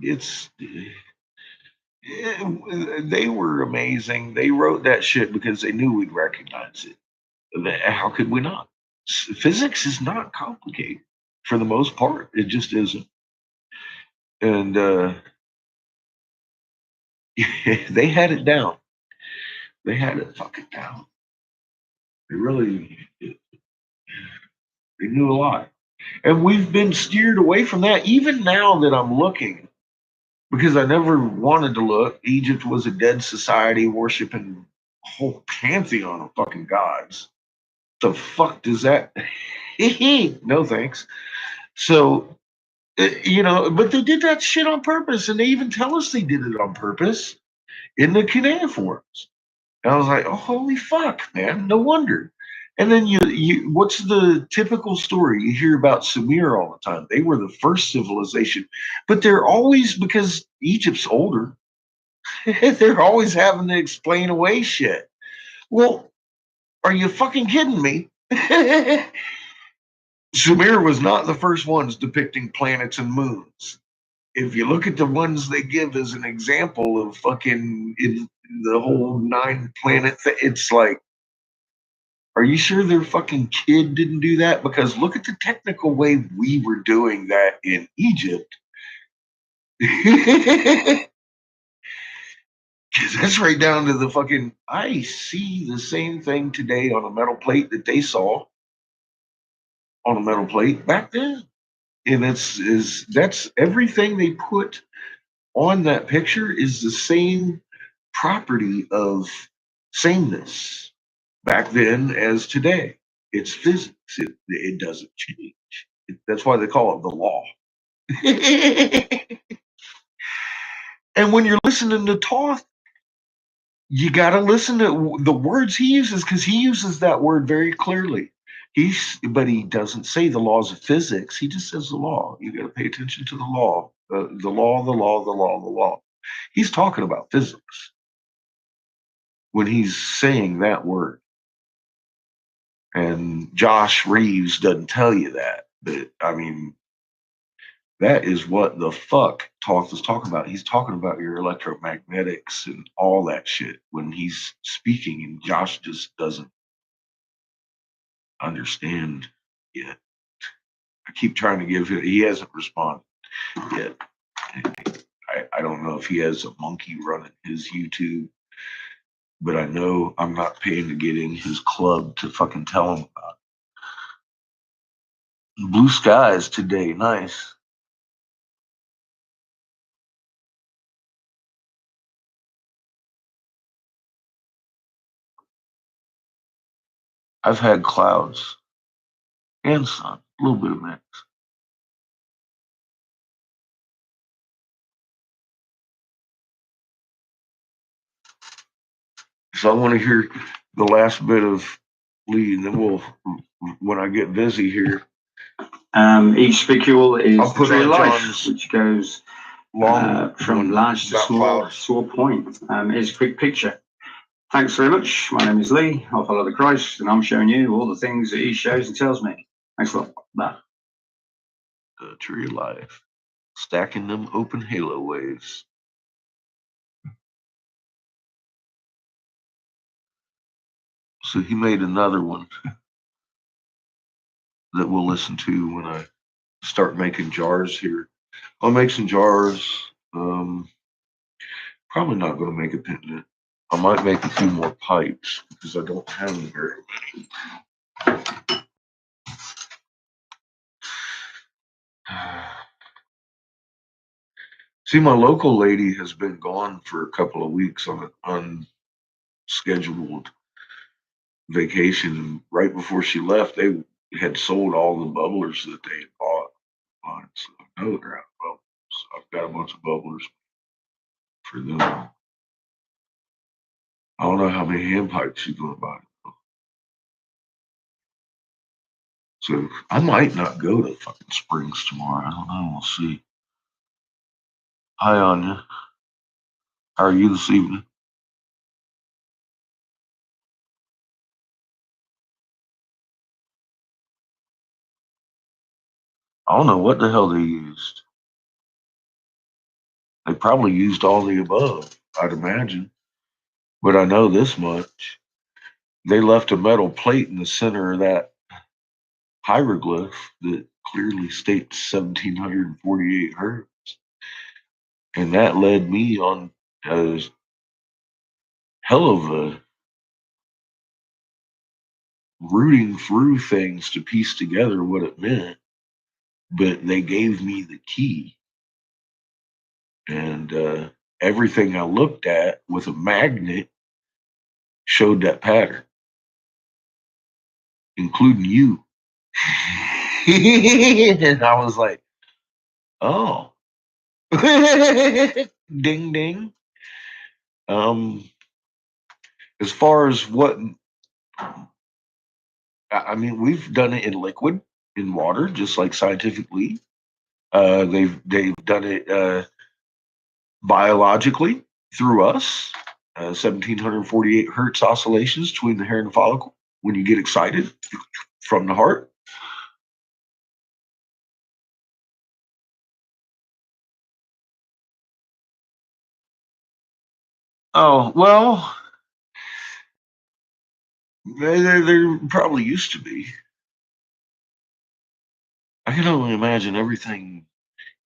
It's they were amazing. They wrote that shit because they knew we'd recognize it. How could we not? Physics is not complicated for the most part. It just isn't. And they had it down. They had it fucking down. They really, they knew a lot. And we've been steered away from that. Even now that I'm looking, because I never wanted to look. Egypt was a dead society worshiping a whole pantheon of fucking gods. The fuck does that? No thanks. So, but they did that shit on purpose, and they even tell us they did it on purpose in the cuneiforms. And I was like, oh, holy fuck, man, no wonder. And then you what's the typical story you hear about Sumer all the time? They were the first civilization, but they're always, because Egypt's older, they're always having to explain away shit. Well, are you fucking kidding me? Sumer was not the first ones depicting planets and moons. If you look at the ones they give as an example of fucking in the whole 9 planet thing, it's like, are you sure their fucking kid didn't do that? Because look at the technical way we were doing that in Egypt. Because that's right down to the fucking. I see the same thing today on a metal plate that they saw on a metal plate back then. And that's everything they put on that picture is the same property of sameness back then as today. It's physics. It doesn't change. That's why they call it the law. And when you're listening to Toth, you got to listen to the words he uses because he uses that word very clearly. But he doesn't say the laws of physics. He just says the law. You got to pay attention to the law, the law, the law, the law, the law. He's talking about physics when he's saying that word. And Josh Reeves doesn't tell you that. But I mean, that is what the fuck Toth is talking about. He's talking about your electromagnetics and all that shit when he's speaking, and Josh just doesn't understand yet. I keep trying to give him, he hasn't responded yet. I don't know if he has a monkey running his YouTube, but I know I'm not paying to get in his club to fucking tell him about it. Blue skies today, nice. I've had clouds and sun, a little bit of mix. So I want to hear the last bit of Lee, and then we'll, when I get busy here. Each spicule is I'll put the tree of on life, John's which goes long from large to about small, clouds. small point. Here's a quick picture. Thanks very much. My name is Lee. I follow the Christ, and I'm showing you all the things that he shows and tells me. Thanks a lot. Bye. The tree of life, stacking them open halo waves. So he made another one that we'll listen to when I start making jars here. I'll make some jars. Probably not going to make a pendant. I might make a few more pipes because I don't have them very many. See, my local lady has been gone for a couple of weeks on an unscheduled vacation. Right before she left, they had sold all the bubblers that they had bought. So I know they're out of bubblers. So I've got a bunch of bubblers for them. I don't know how many hand pipes she's going to buy. So I might not go to fucking Springs tomorrow. I don't know. We'll see. Hi, Anya. How are you this evening? I don't know what the hell they used. They probably used all the above, I'd imagine. But I know this much. They left a metal plate in the center of that hieroglyph that clearly states 1748 hertz. And that led me on a hell of a rooting through things to piece together what it meant. But they gave me the key. And everything I looked at with a magnet showed that pattern, including you. And I was like, oh, ding, ding. As far as what, I mean, we've done it in liquid, in water, just like scientifically. They've done it biologically through us. 1748 hertz oscillations between the hair and the follicle when you get excited from the heart. Oh, well, there probably used to be. I can only imagine everything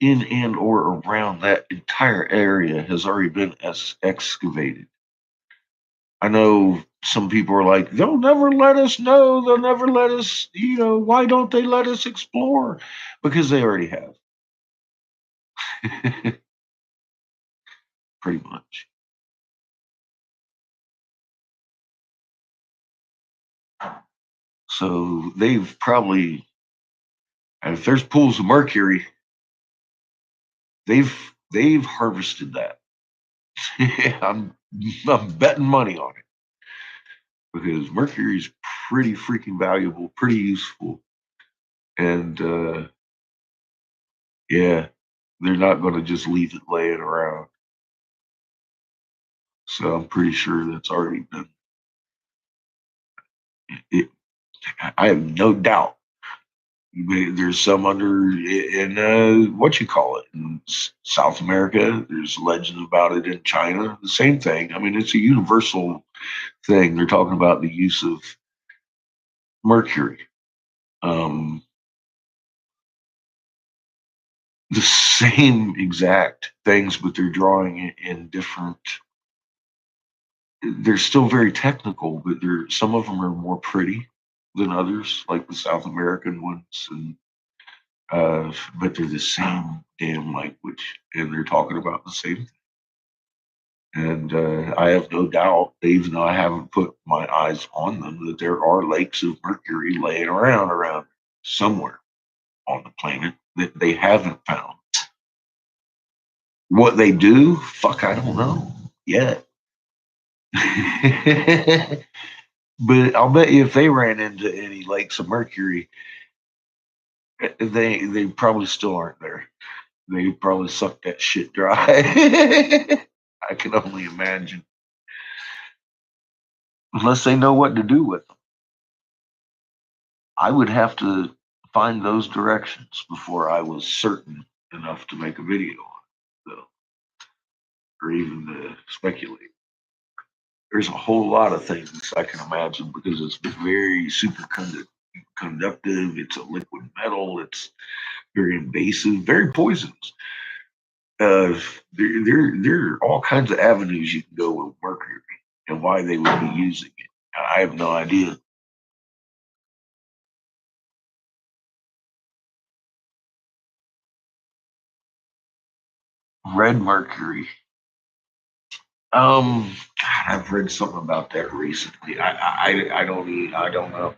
in and or around that entire area has already been excavated. I know some people are like, they'll never let us know. They'll never let us, why don't they let us explore? Because they already have. Pretty much. So they've probably, if there's pools of mercury, they've harvested that. I'm betting money on it because mercury is pretty freaking valuable, pretty useful, and yeah, they're not going to just leave it laying around. So I'm pretty sure that's already been. It, I have no doubt. There's some under in what you call it in South America. There's legends about it in China. The same thing. I mean, it's a universal thing. They're talking about the use of mercury. Um, the same exact things, but they're drawing it in different. They're still very technical, but some of them are more pretty than others, like the South American ones, and but they're the same damn language, and they're talking about the same thing. And I have no doubt, even though I haven't put my eyes on them, that there are lakes of mercury laying around somewhere on the planet that they haven't found. What they do, fuck, I don't know yet. But I'll bet you if they ran into any lakes of mercury, they probably still aren't there. They probably sucked that shit dry. I can only imagine. Unless they know what to do with them. I would have to find those directions before I was certain enough to make a video on it, though, or even to speculate. There's a whole lot of things I can imagine because it's very super conductive. It's a liquid metal. It's very invasive, very poisonous. There are all kinds of avenues you can go with mercury and why they would be using it. I have no idea. Red mercury. God, I've read something about that recently. I don't I don't know.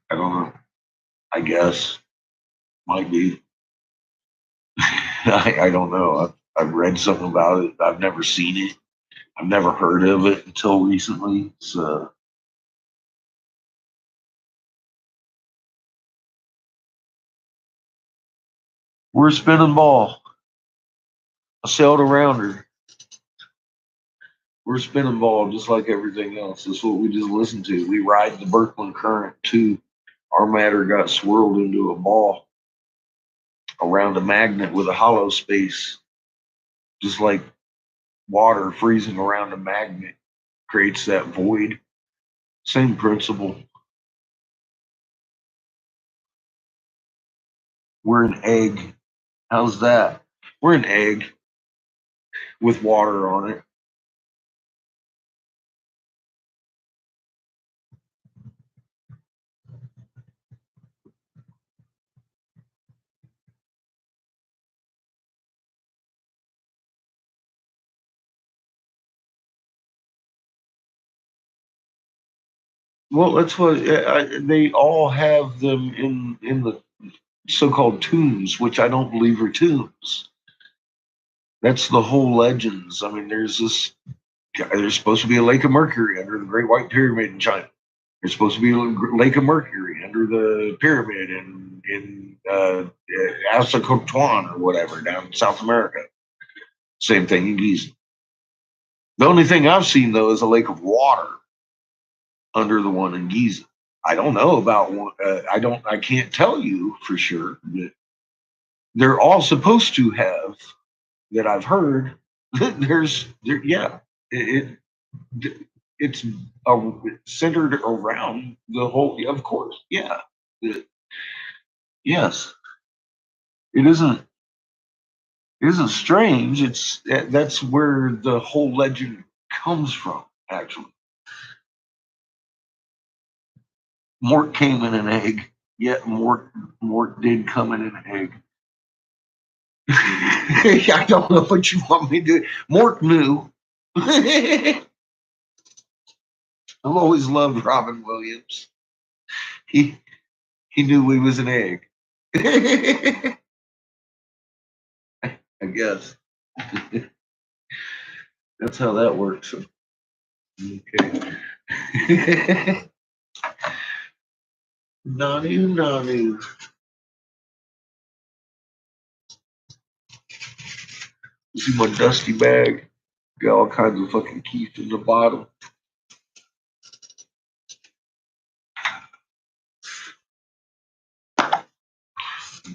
I don't know. I guess might be. I don't know. I've read something about it. I've never seen it. I've never heard of it until recently. So we're a spinning ball. I sailed around her. We're a spinning ball just like everything else. That's what we just listened to. We ride the Birkeland current too. Our matter got swirled into a ball around a magnet with a hollow space, just like water freezing around a magnet creates that void. Same principle. We're an egg. How's that? We're an egg with water on it. Well, that's what they all have them in the so-called tombs, which I don't believe are tombs. That's the whole legends. I mean, there's supposed to be a lake of mercury under the Great White Pyramid in China. There's supposed to be a lake of mercury under the pyramid in Assacotuan or whatever down in South America. Same thing in Giza. The only thing I've seen though is a lake of water under the one in Giza. I don't know about one. I can't tell you for sure. But they're all supposed to have that I've heard. Yeah, it it's centered around the whole. Of course, yeah, yes. It isn't strange. That's where the whole legend comes from. Actually, Mort came in an egg. Yet Mort did come in an egg. I don't know what you want me to do. Mort knew. I've always loved Robin Williams. He he knew we was an egg. I guess that's how that works. Okay. Nanu nanu. You see my dusty bag? Got all kinds of fucking keys in the bottom.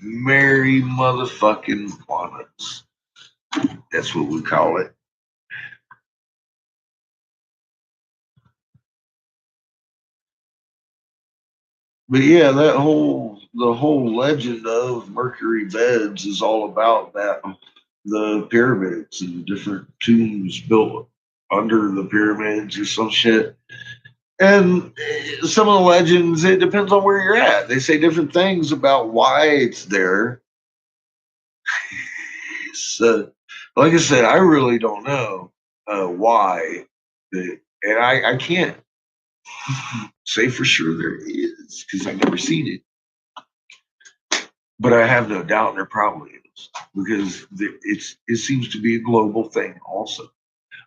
Mary motherfucking Wannas. That's what we call it. But yeah, the whole legend of Mercury beds is all about that, the pyramids and different tombs built under the pyramids or some shit. And some of the legends, it depends on where you're at. They say different things about why it's there. So, like I said, I really don't know why. And I can't say for sure there is because I've never seen it. But I have no doubt there probably is because it seems to be a global thing also.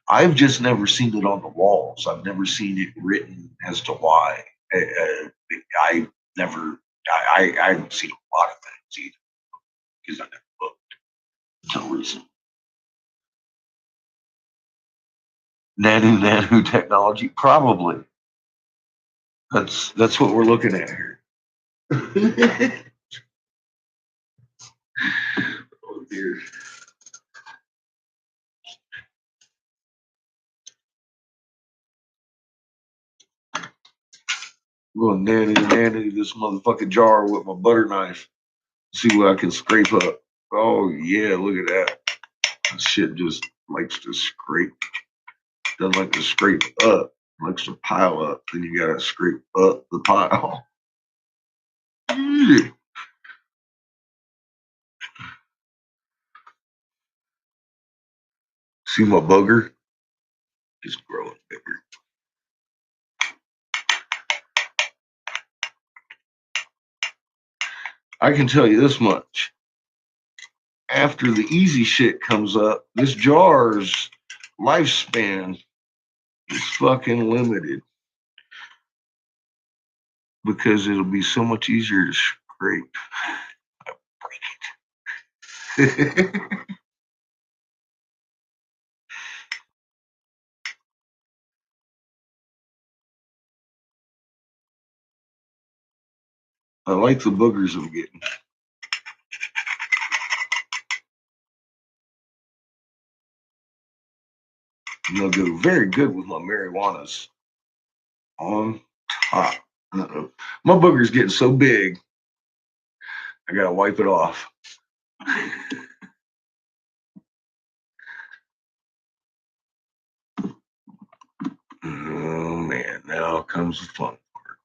I've just never seen it on the walls. I've never seen it written as to why. I never, I haven't seen a lot of things either because I never looked until recently. Nanu technology, probably. That's what we're looking at here. Oh dear. I'm gonna nanny this motherfucking jar with my butter knife. See what I can scrape up. Oh yeah, look at that. This shit just likes to scrape. Doesn't like to scrape up. Likes to pile up. Then you gotta scrape up the pile. See my booger? Just growing bigger. I can tell you this much. After the easy shit comes up, this jar's lifespan is fucking limited because it'll be so much easier to scrape. I like the boogers I'm getting. And they'll go very good with my MaryWannas on top. Uh-oh. My booger's getting so big, I gotta wipe it off. Oh man, now comes the fun part.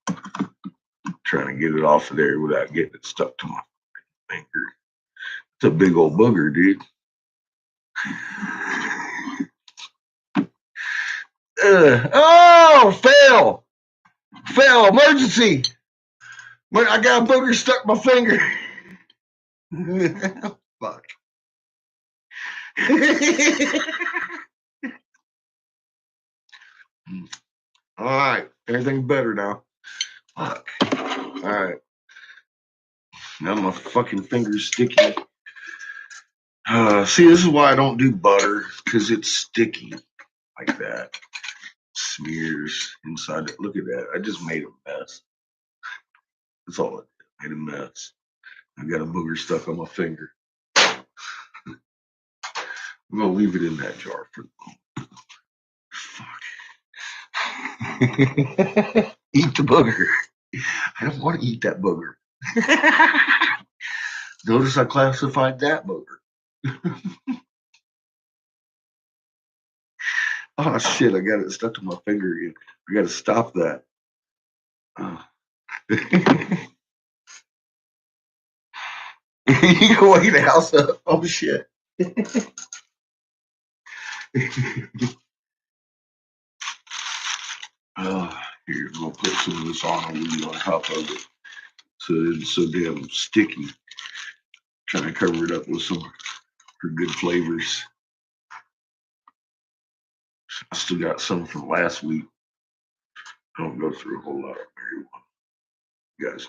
Trying to get it off of there without getting it stuck to my finger. It's a big old booger, dude. Oh, fail! Fail! Emergency! I got a booger stuck in my finger. Fuck. All right, everything's better now. Fuck. All right. Now my fucking finger's sticky. See, this is why I don't do butter, because it's sticky like that. Smears inside it. Look at that. I just made a mess. That's all it did. Made a mess. I got a booger stuck on my finger. I'm gonna leave it in that jar for the moment. Fuck. Eat the booger. I don't want to eat that booger. Notice I classified that motor. Oh shit! I got it stuck to my finger again. I got to stop that. You can wake the house up. Oh shit! Here, I'm gonna put some of this on weed on top of it, so it's so damn sticky. Trying to cover it up with some for good flavors. I still got some from last week. I don't go through a whole lot of marijuana. You guys,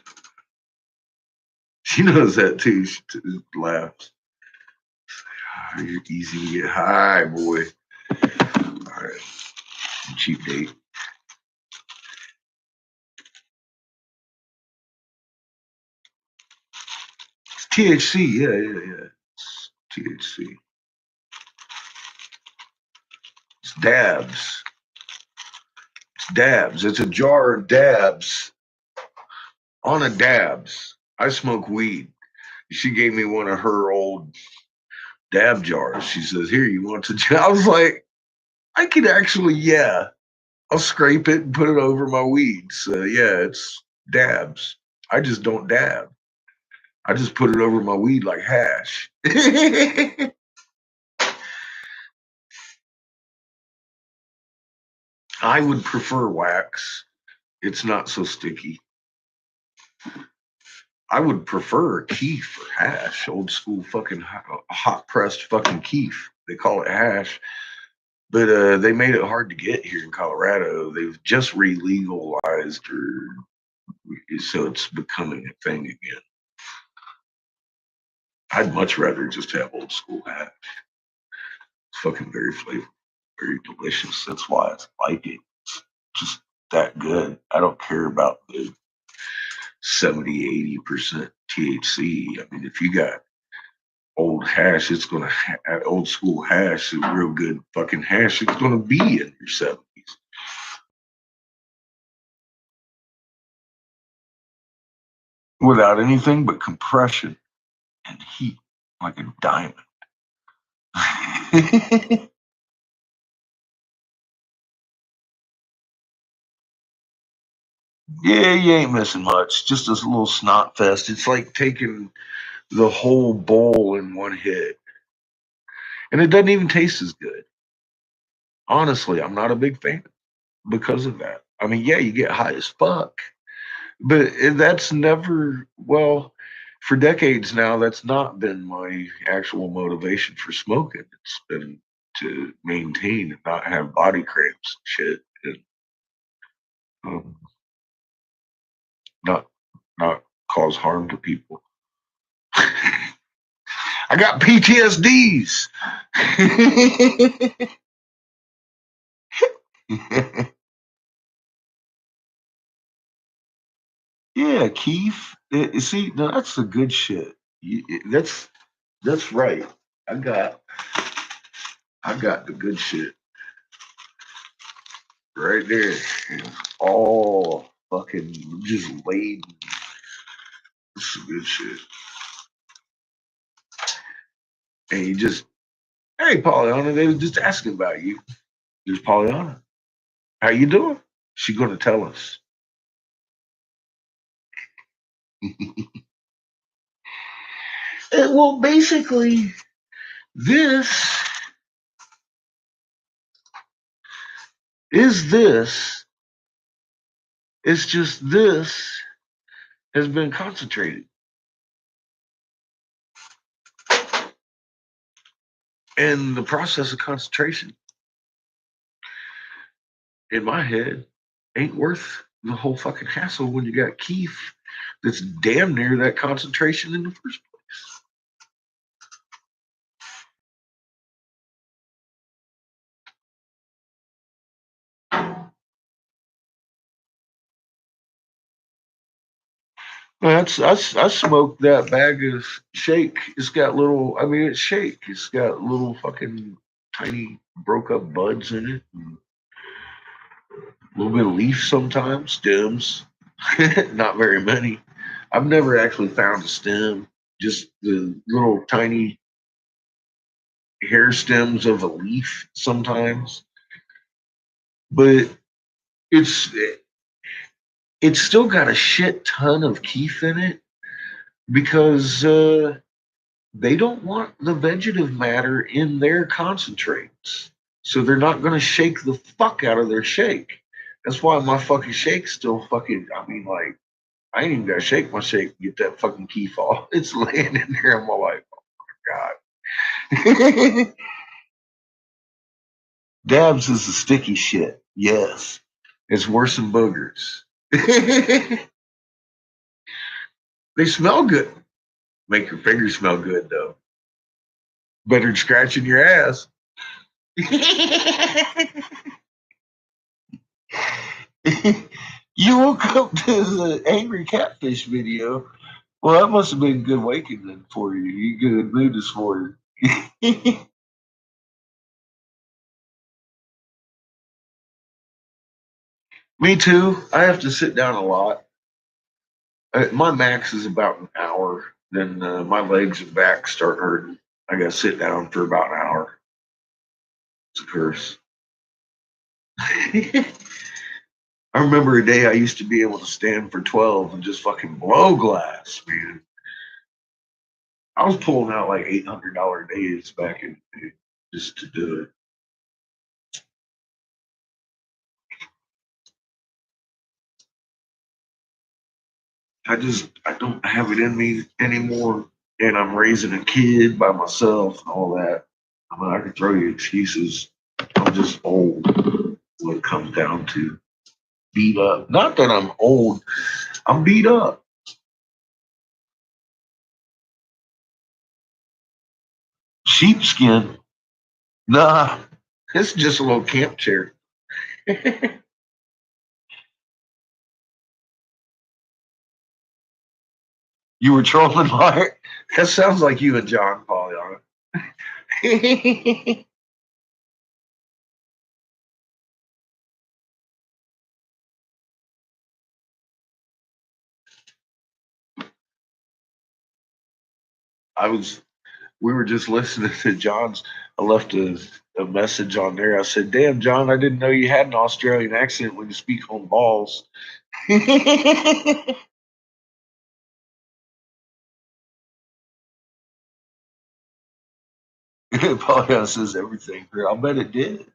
she knows that too. She laughs. You're easy to get high, boy. All right, cheap date. It's THC, yeah. It's THC. It's dabs. It's dabs. It's a jar of dabs on a dabs. I smoke weed. She gave me one of her old dab jars. She says, "Here, you want to?" I was like, I could actually, yeah. I'll scrape it and put it over my weeds. Yeah, it's dabs. I just don't dab. I just put it over my weed like hash. I would prefer wax. It's not so sticky. I would prefer keef or hash, old school fucking hot pressed fucking keef. They call it hash. But they made it hard to get here in Colorado. They've just re-legalized, so it's becoming a thing again. I'd much rather just have old school hash. It's fucking very flavorful, very delicious. That's why I like it. It's just that good. I don't care about the 70-80% THC. I mean, if you got old hash, it's gonna old school hash, is real good fucking hash. It's gonna be in your 70s without anything but compression and heat, like a diamond. Yeah, you ain't missing much. Just this little snot fest. It's like taking the whole bowl in one hit, and it doesn't even taste as good. Honestly, I'm not a big fan because of that. I mean, yeah, you get high as fuck, but that's never, well, for decades now, that's not been my actual motivation for smoking. It's been to maintain and not have body cramps and shit, and um, not not cause harm to people. I got PTSDs. Yeah, Keith. See, now that's the good shit. That's right. I got I got the good shit right there. All fucking just laid. It's some good shit. And you just, hey, Pollyanna, they was just asking about you. There's Pollyanna. How you doing? She gonna tell us. Well, basically, this is this. It's just this has been concentrated. And the process of concentration, in my head, ain't worth the whole fucking hassle when you got Keith that's damn near that concentration in the first place. I smoked that bag of shake. It's got little, I mean, it's shake. It's got little fucking tiny broke up buds in it. And a little bit of leaf sometimes, stems. Not very many. I've never actually found a stem. just the little tiny hair stems of a leaf sometimes. But it's it's still got a shit ton of keef in it because they don't want the vegetative matter in their concentrates. So they're not going to shake the fuck out of their shake. That's why my fucking shake's still fucking, I mean, like, I ain't even got to shake my shake to get that fucking keef off. It's laying in there. I'm all like, oh my God. Dabs is the sticky shit. Yes. It's worse than boogers. They smell good. Make your fingers smell good, though. Better than scratching your ass. You woke up to the angry catfish video. Well, that must have been a good awakening for you. You good mood this morning. Me too. I have to sit down a lot. My max is about an hour. Then my legs and back start hurting. I got to sit down for about an hour. It's a curse. I remember a day I used to be able to stand for 12 and just fucking blow glass, man. I was pulling out like $800 days back in the day just to do it. I don't have it in me anymore. And I'm raising a kid by myself and all that. I mean, I can throw you excuses. I'm just old when it comes down to beat up. Not that I'm old, I'm beat up. Sheepskin. Nah, it's just a little camp chair. You were trolling Mark? That sounds like you and John Pollyanna. I was we were just listening to John's. I left a message on there. I said, "Damn, John, I didn't know you had an Australian accent when you speak on balls." Pollyanna says everything. I'll bet it did.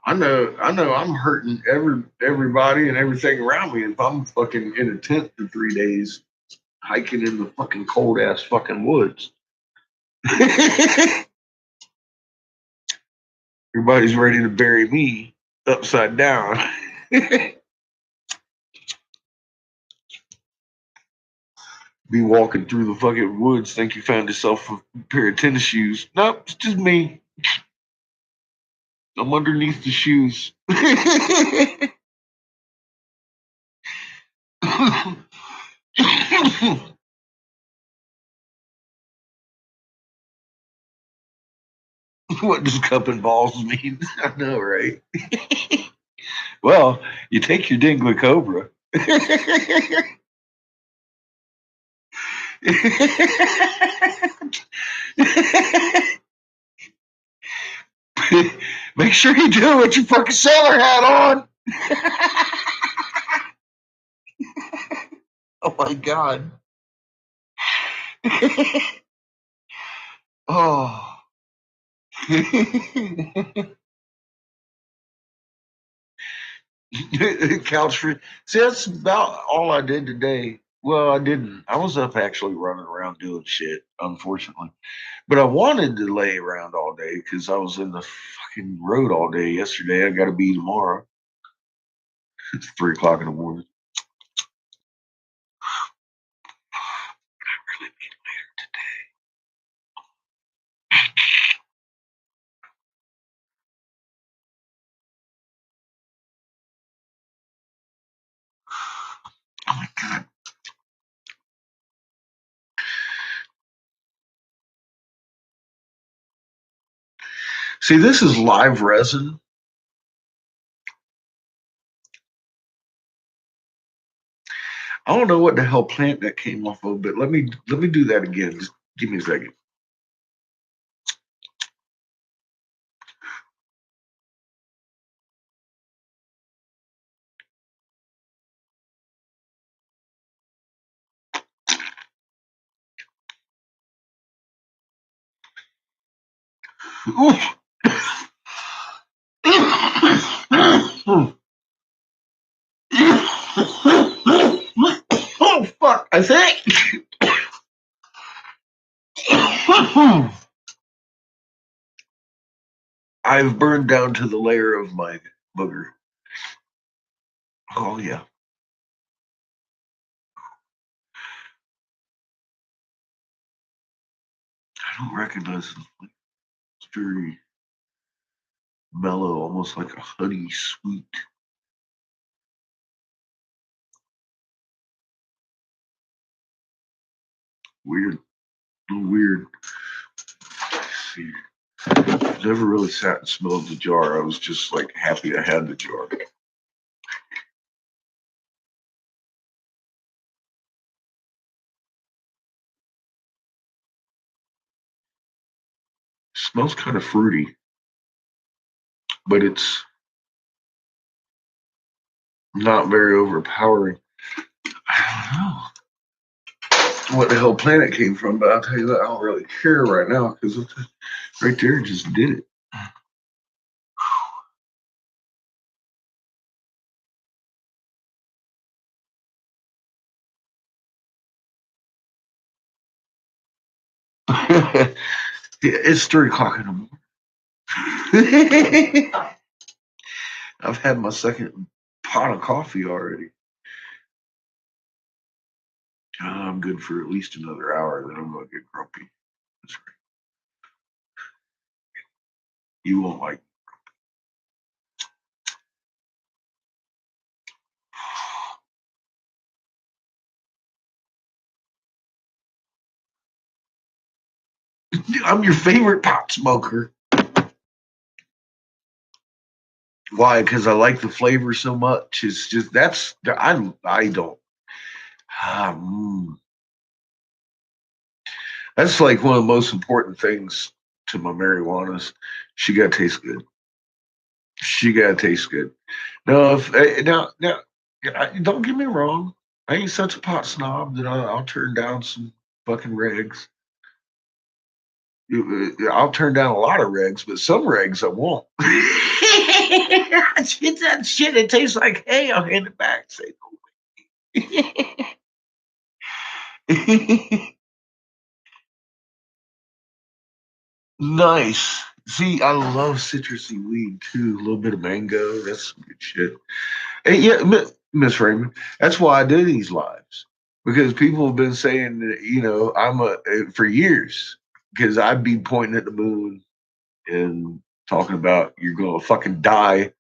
I know. I'm hurting everybody and everything around me if I'm fucking in a tent for 3 days, hiking in the fucking cold ass fucking woods. Everybody's ready to bury me upside down. Be walking through the fucking woods, think you found yourself a pair of tennis shoes. Nope, it's just me. I'm underneath the shoes. What does cup and balls mean? I know, right? Well, you take your Dingler Cobra. Make sure you do it with your fucking sailor hat on. Oh my god. Oh. Couch free. See, that's about all I did today. Well, I didn't. I was up actually running around doing shit, unfortunately. But I wanted to lay around all day because I was in the fucking road all day yesterday. I got to be tomorrow. It's 3 o'clock in the morning. I really need later today. Oh my god. See, this is live resin. I don't know what the hell plant that came off of, but let me do that again. Just give me a second. Oh fuck! I think I've burned down to the layer of my booger. Oh yeah. I don't recognize it. It's very mellow, almost like a honey sweet. Weird. A little weird. Let's see. I've never really sat and smelled the jar. I was just like happy I had the jar. Smells kind of fruity, but it's not very overpowering. I don't know what the hell plant it came from, but I'll tell you that I don't really care right now because right there just did it. It's 3 o'clock in the morning. I've had my second pot of coffee already. I'm good for at least another hour, then I'm going to get grumpy. That's right. You won't like. I'm your favorite pot smoker. Why? Because I like the flavor so much. It's just I don't. Ah, That's like one of the most important things to my MaryWannas. She got to taste good. She got to taste good. No, if now, don't get me wrong. I ain't such a pot snob that I'll turn down some fucking regs. I'll turn down a lot of regs, but some regs I won't. It's that shit. It tastes like hay. I'll hand it back. Say no. Nice. See, I love citrusy weed too. A little bit of mango. That's some good shit. Hey, yeah, Miss Raymond. That's why I do these lives because people have been saying that I'm for years because I'd be pointing at the moon and talking about you're gonna fucking die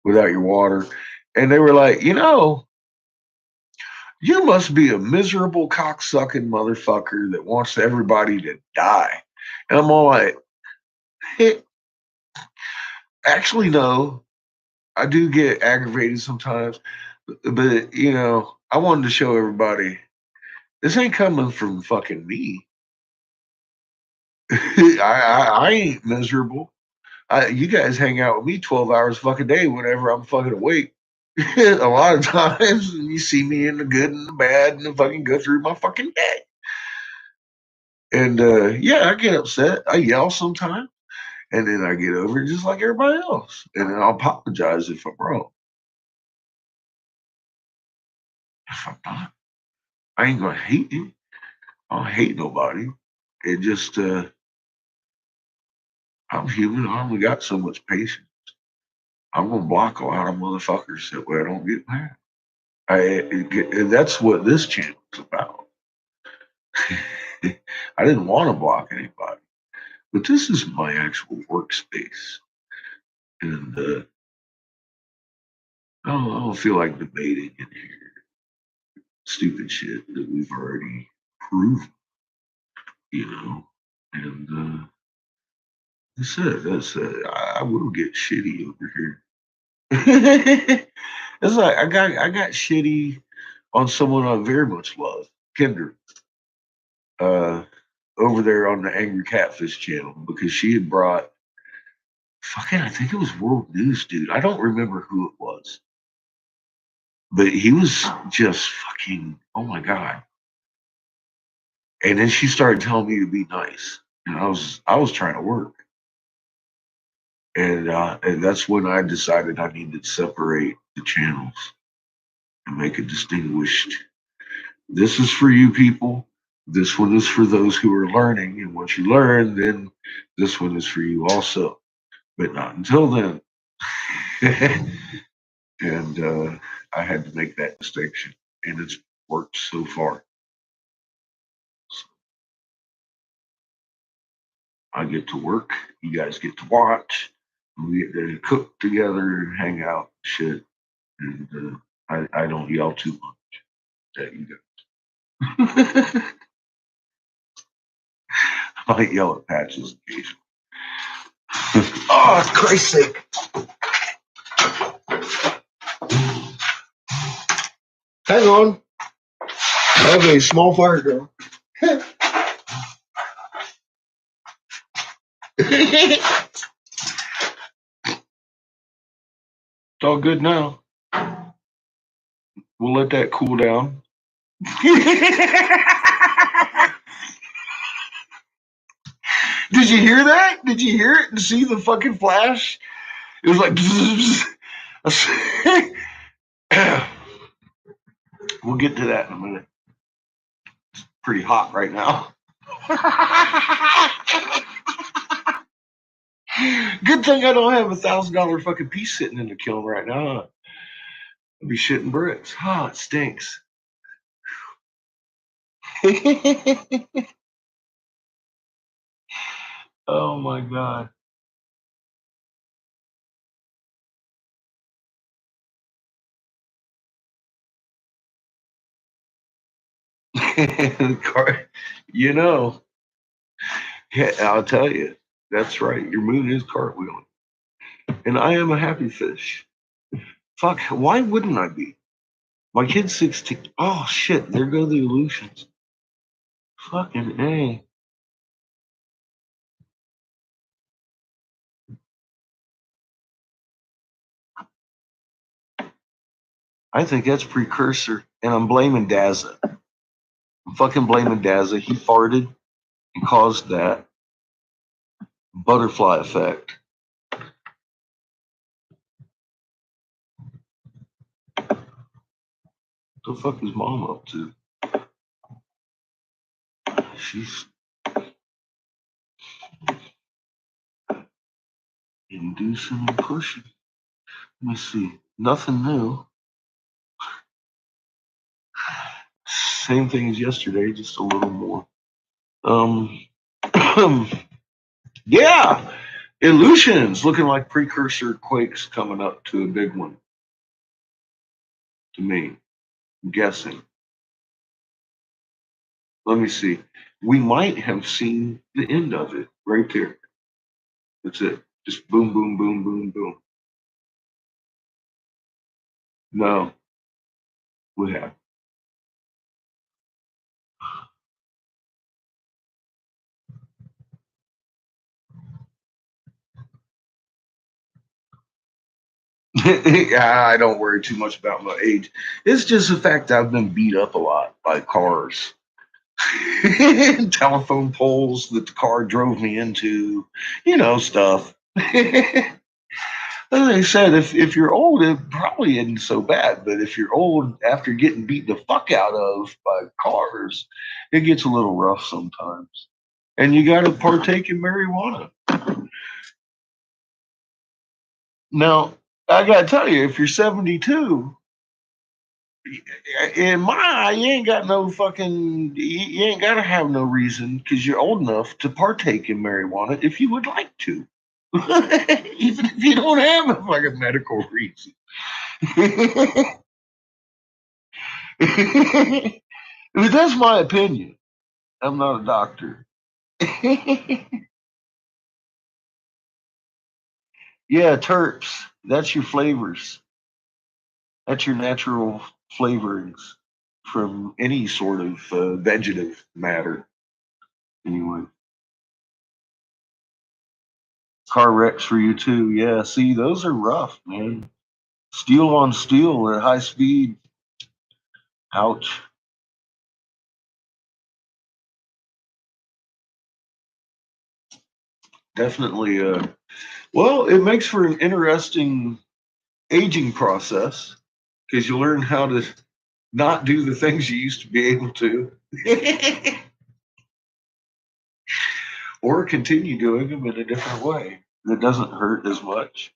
without your water, and they were like, you must be a miserable cocksucking motherfucker that wants everybody to die, and I'm all like, hey, actually no. I do get aggravated sometimes, but I wanted to show everybody this ain't coming from fucking me. I ain't miserable. You guys hang out with me 12 hours fucking day whenever I'm fucking awake. A lot of times you see me in the good and the bad and fucking go through my fucking day. And yeah, I get upset. I yell sometimes. And then I get over it just like everybody else. And then I'll apologize if I'm wrong. If I'm not, I ain't gonna hate you. I don't hate nobody. It just I'm human. I only got so much patience. I'm gonna block a lot of motherfuckers that way I don't get mad. And that's what this channel's about. I didn't want to block anybody, but this is my actual workspace, and I don't feel like debating in here stupid shit that we've already proven, you know. And I will get shitty over here. It's like I got shitty on someone I very much love, Kendra, uh, over there on the Angry Catfish channel because she had brought fucking I think it was World News dude. I don't remember who it was, but he was just fucking oh my god. And then she started telling me to be nice, and I was trying to work, and that's when I decided I needed to separate the channels and make it distinguished. This is for you people. This one is for those who are learning, and once you learn, then this one is for you also, but not until then. and I had to make that distinction, and it's worked so far. So I get to work, you guys get to watch, we get to cook together and hang out, shit, and I don't yell too much at you guys. I might yell at Patches occasionally. Oh, Christ's sake! Hang on. I have a small fire drill. It's all good now. We'll let that cool down. Did you hear that? Did you hear it and see the fucking flash? It was like. We'll get to that in a minute. It's pretty hot right now. Good thing I don't have $1,000 fucking piece sitting in the kiln right now. I'll be shitting bricks. Oh, it stinks. Oh my god. You know, yeah, I'll tell you. That's right. Your moon is cartwheeling. And I am a happy fish. Fuck, why wouldn't I be? My kid's 16. Oh shit, there go the illusions. Fucking A. I think that's precursor, and I'm blaming Daza. I'm fucking blaming Daza. He farted and caused that butterfly effect. What the fuck is mom up to? She's inducing and pushing. Let me see. Nothing new. Same thing as yesterday, just a little more. Yeah, Illusions looking like precursor quakes coming up to a big one. To me, I'm guessing. Let me see. We might have seen the end of it right there. That's it. Just boom, boom, boom, boom, boom. No, we have. I don't worry too much about my age. It's just the fact that I've been beat up a lot by cars, telephone poles that the car drove me into, stuff. As I said, if you're old, it probably isn't so bad. But if you're old after getting beat the fuck out of by cars, it gets a little rough sometimes. And you got to partake in MaryWanna. Now, I got to tell you, if you're 72, in my eye, you ain't got no fucking, you ain't got to have no reason because you're old enough to partake in MaryWanna if you would like to. Even if you don't have a fucking medical reason. But that's my opinion. I'm not a doctor. Yeah, terps. That's your flavors. That's your natural flavorings from any sort of vegetative matter. Anyway, car wrecks for you too. Yeah, see, those are rough, man. Steel on steel at high speed. Ouch. Definitely. Well, it makes for an interesting aging process because you learn how to not do the things you used to be able to, or continue doing them in a different way that doesn't hurt as much.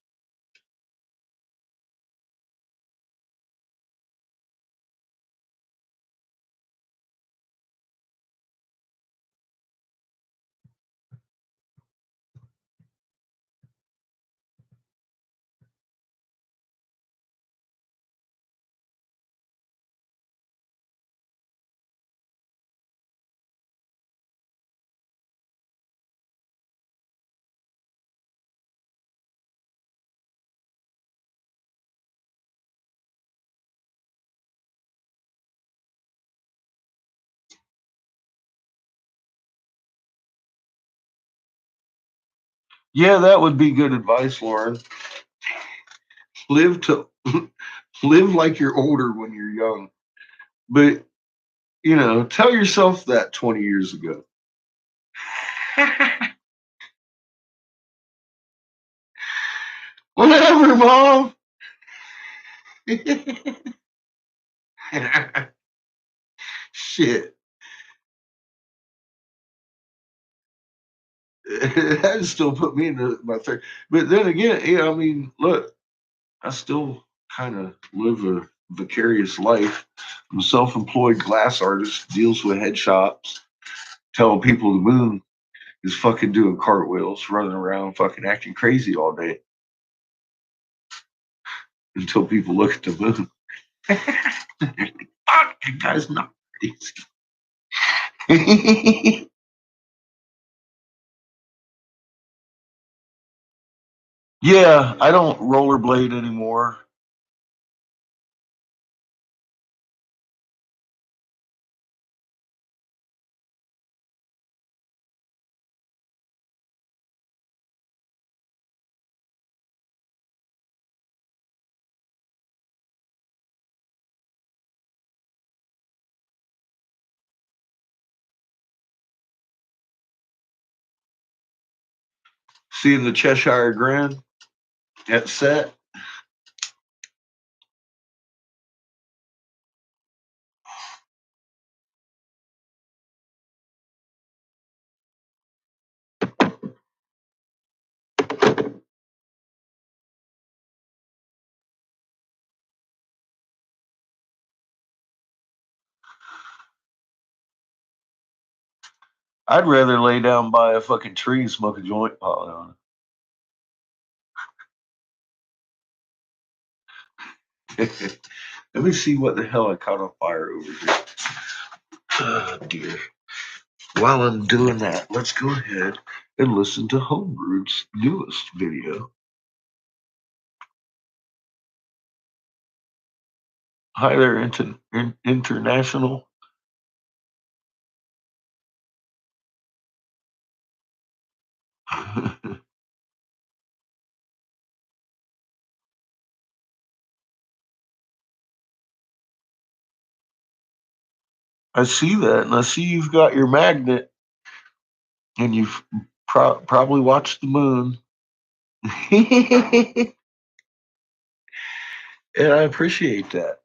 Yeah, that would be good advice, Lauren. Live to live like you're older when you're young, but tell yourself that 20 years ago. Whatever, mom. Shit. That still put me in my third. But then again, I mean, look, I still kind of live a vicarious life. I'm a self-employed glass artist, deals with head shops, telling people the moon is fucking doing cartwheels, running around, fucking acting crazy all day until people look at the moon. Fuck, that guy's not crazy. Yeah, I don't rollerblade anymore. Seeing the Cheshire Grin at set. I'd rather lay down by a fucking tree and smoke a joint while on it. Let me see what the hell I caught on fire over here. Oh, dear. While I'm doing that, let's go ahead and listen to Homebrewed's newest video. Hi there, International. I see that, and I see you've got your magnet, and you've probably watched the moon. And I appreciate that.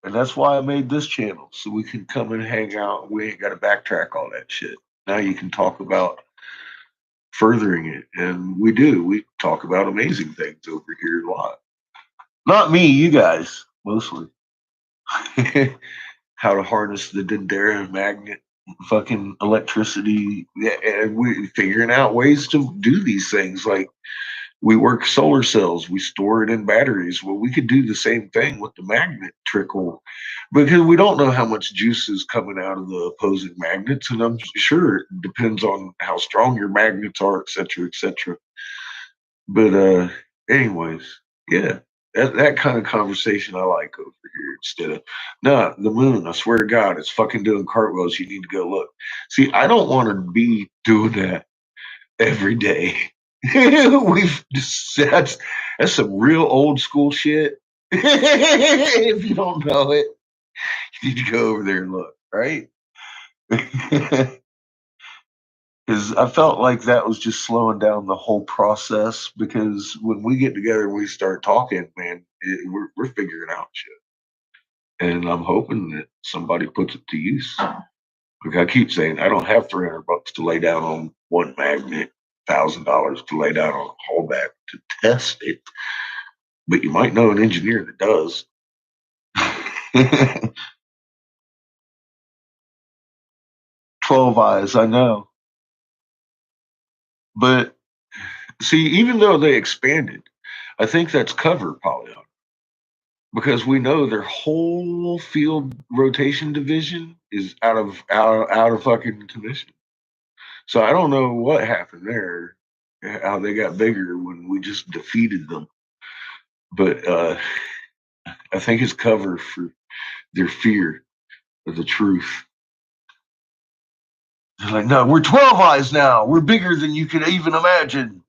And that's why I made this channel, so we can come and hang out. We ain't got to backtrack all that shit. Now you can talk about furthering it. And we do. We talk about amazing things over here a lot. Not me, you guys, mostly. How to harness the didnt magnet, fucking electricity. Yeah, and we figuring out ways to do these things like We work solar cells. We store it in batteries. Well, we could do the same thing with the magnet trickle because we don't know how much juice is coming out of the opposing magnets. And I'm sure it depends on how strong your magnets are, et cetera, et cetera. But, anyways, yeah, that kind of conversation I like over here instead of, nah, the moon, I swear to God, it's fucking doing cartwheels. You need to go look. See, I don't want to be doing that every day. We've just, that's some real old school shit. If you don't know it, you need to go over there and look, right? Because I felt like that was just slowing down the whole process. Because when we get together and we start talking, man, we're figuring out shit, and I'm hoping that somebody puts it to use. Like I keep saying, I don't have $300 to lay down on one magnet, $1,000 to lay down on a hallback to test it, but you might know an engineer that does. 12 eyes, I know. But see, even though they expanded, I think that's cover polyon because we know their whole field rotation division is out of fucking commission. So I don't know what happened there, how they got bigger when we just defeated them. But I think it's cover for their fear of the truth. They're like, no, we're 12 eyes now. We're bigger than you could even imagine.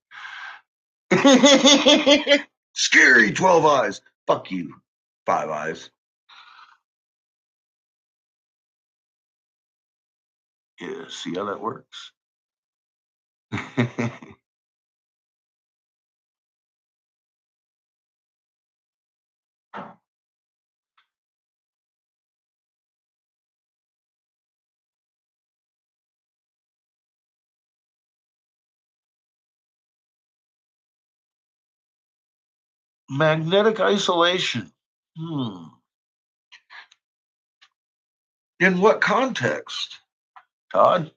Scary 12 eyes. Fuck you, 5 eyes. Yeah, see how that works? Magnetic isolation. In what context, Todd?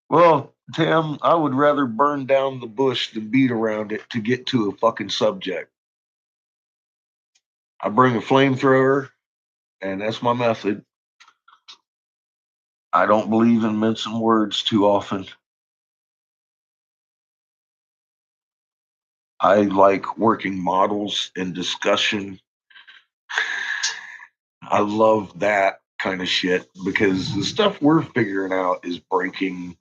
Well, Tim, I would rather burn down the bush than beat around it to get to a fucking subject. I bring a flamethrower, and that's my method. I don't believe in mincing words too often. I like working models and discussion. I love that kind of shit because the stuff we're figuring out is breaking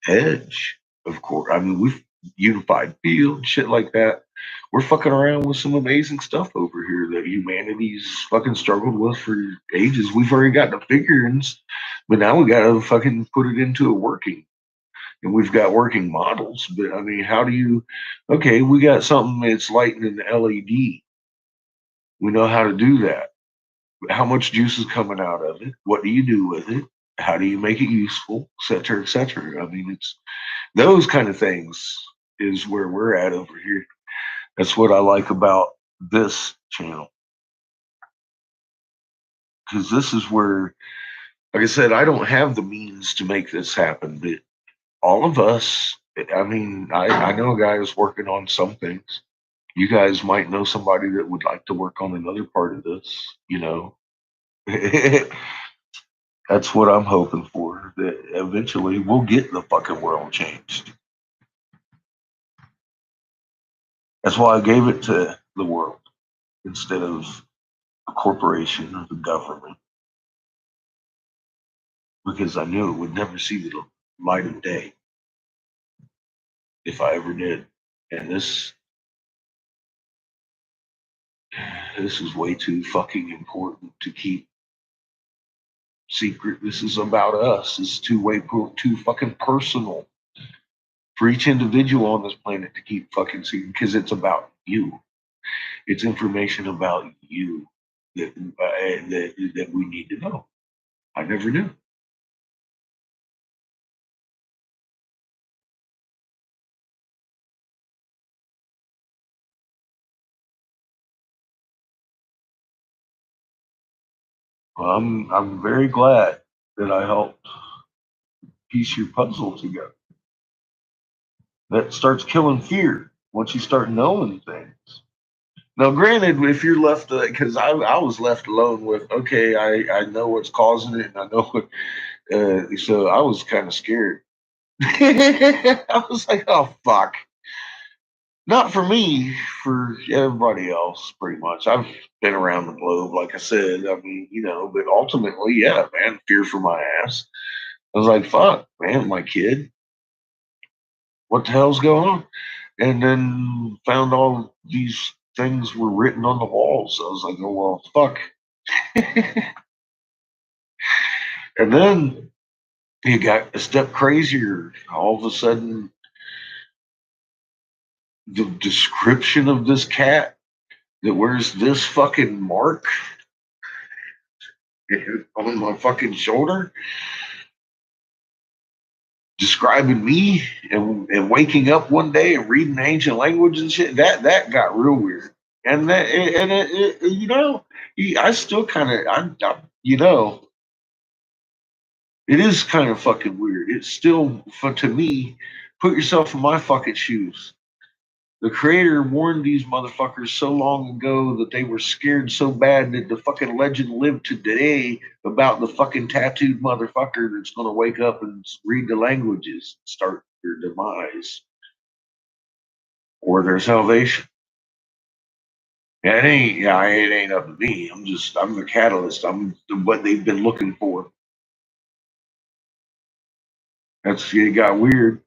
edge. Of course, I mean we've unified field shit like that. We're fucking around with some amazing stuff over here that humanity's fucking struggled with for ages. We've already got the figurines, but now we got to fucking put it into a working. And we've got working models, but I mean, how do you? Okay, we got something that's lighting an LED. We know how to do that. How much juice is coming out of it? What do you do with it? How do you make it useful, et cetera, et cetera? I mean, it's those kind of things is where we're at over here. That's what I like about this channel because this is where, like I said, I don't have the means to make this happen, but all of us. I mean, I know a guy who's working on some things. You guys might know somebody that would like to work on another part of this. That's what I'm hoping for. That eventually we'll get the fucking world changed. That's why I gave it to the world instead of a corporation or the government because I knew it would never see the light of day if I ever did. And this is way too fucking important to keep secret. This is about us. This is too fucking personal for each individual on this planet to keep fucking secret because it's about you. It's information about you that we need to know. I never knew. Well, I'm very glad that I helped piece of your puzzle together. That starts killing fear once you start knowing things. Now, granted, if you're left, because I was left alone with, okay, I know what's causing it, and I know what, so I was kind of scared. I was like, oh, fuck. Not for me, for everybody else, pretty much. I've been around the globe, like I said. I mean, but ultimately, yeah, man, fear for my ass. I was like, fuck, man, my kid, what the hell's going on? And then found all these things were written on the walls. I was like, oh, well, fuck. And then you got a step crazier. All of a sudden, the description of this cat that wears this fucking mark on my fucking shoulder, describing me and waking up one day and reading ancient language and shit, that got real weird. And I still kind of, it is kind of fucking weird. It's still, to me, put yourself in my fucking shoes. The creator warned these motherfuckers so long ago that they were scared so bad that the fucking legend lived to today about the fucking tattooed motherfucker that's going to wake up and read the languages and start their demise or their salvation. Yeah, it ain't up to me. I'm the catalyst. I'm what they've been looking for. It got weird.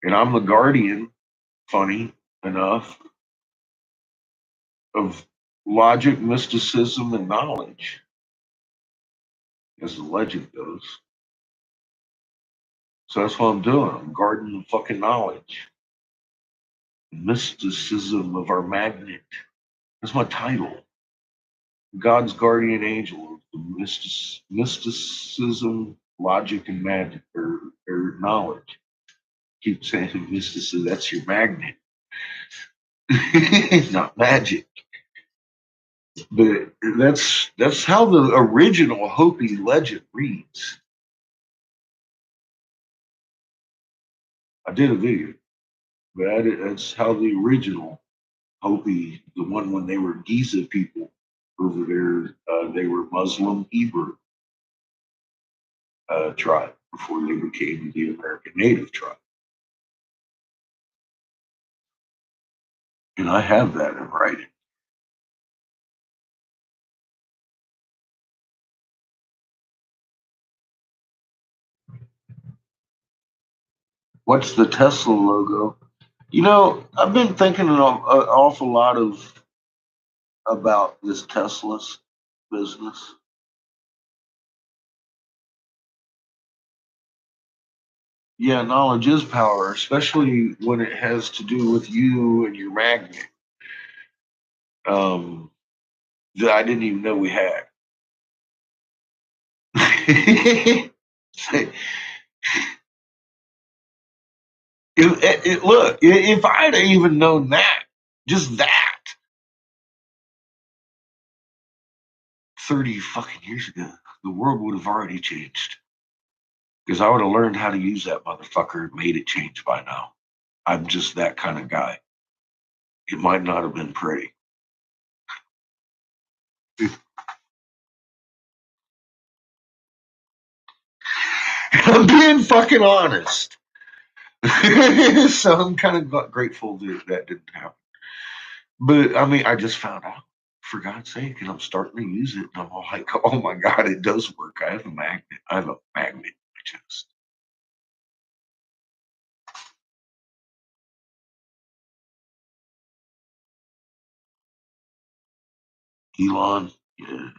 And I'm the guardian, funny enough, of logic, mysticism, and knowledge, as the legend goes. So that's what I'm doing. I'm guarding the fucking knowledge. Mysticism of our magnet. That's my title. God's guardian angel. Mysticism, logic, and magic, or knowledge. Keep saying mysticism. That's your magnet. Not magic. But that's how the original Hopi legend reads. I did a video, but that's how the original Hopi, the one when they were Giza people over there, they were Muslim Hebrew tribe before they became the American Native tribe. And I have that in writing. What's the Tesla logo? I've been thinking an awful lot about this Tesla's business. Yeah, knowledge is power, especially when it has to do with you and your magnet. That I didn't even know we had. Look, if I'd even known that, just that, 30 fucking years ago, the world would have already changed. Because I would have learned how to use that motherfucker and made it change by now. I'm just that kind of guy. It might not have been pretty. I'm being fucking honest. So I'm kind of grateful that didn't happen. But I mean, I just found out, for God's sake, and I'm starting to use it. And I'm all like, oh my God, it does work. I have a magnet. I have a magnet in my chest. Elon, yeah.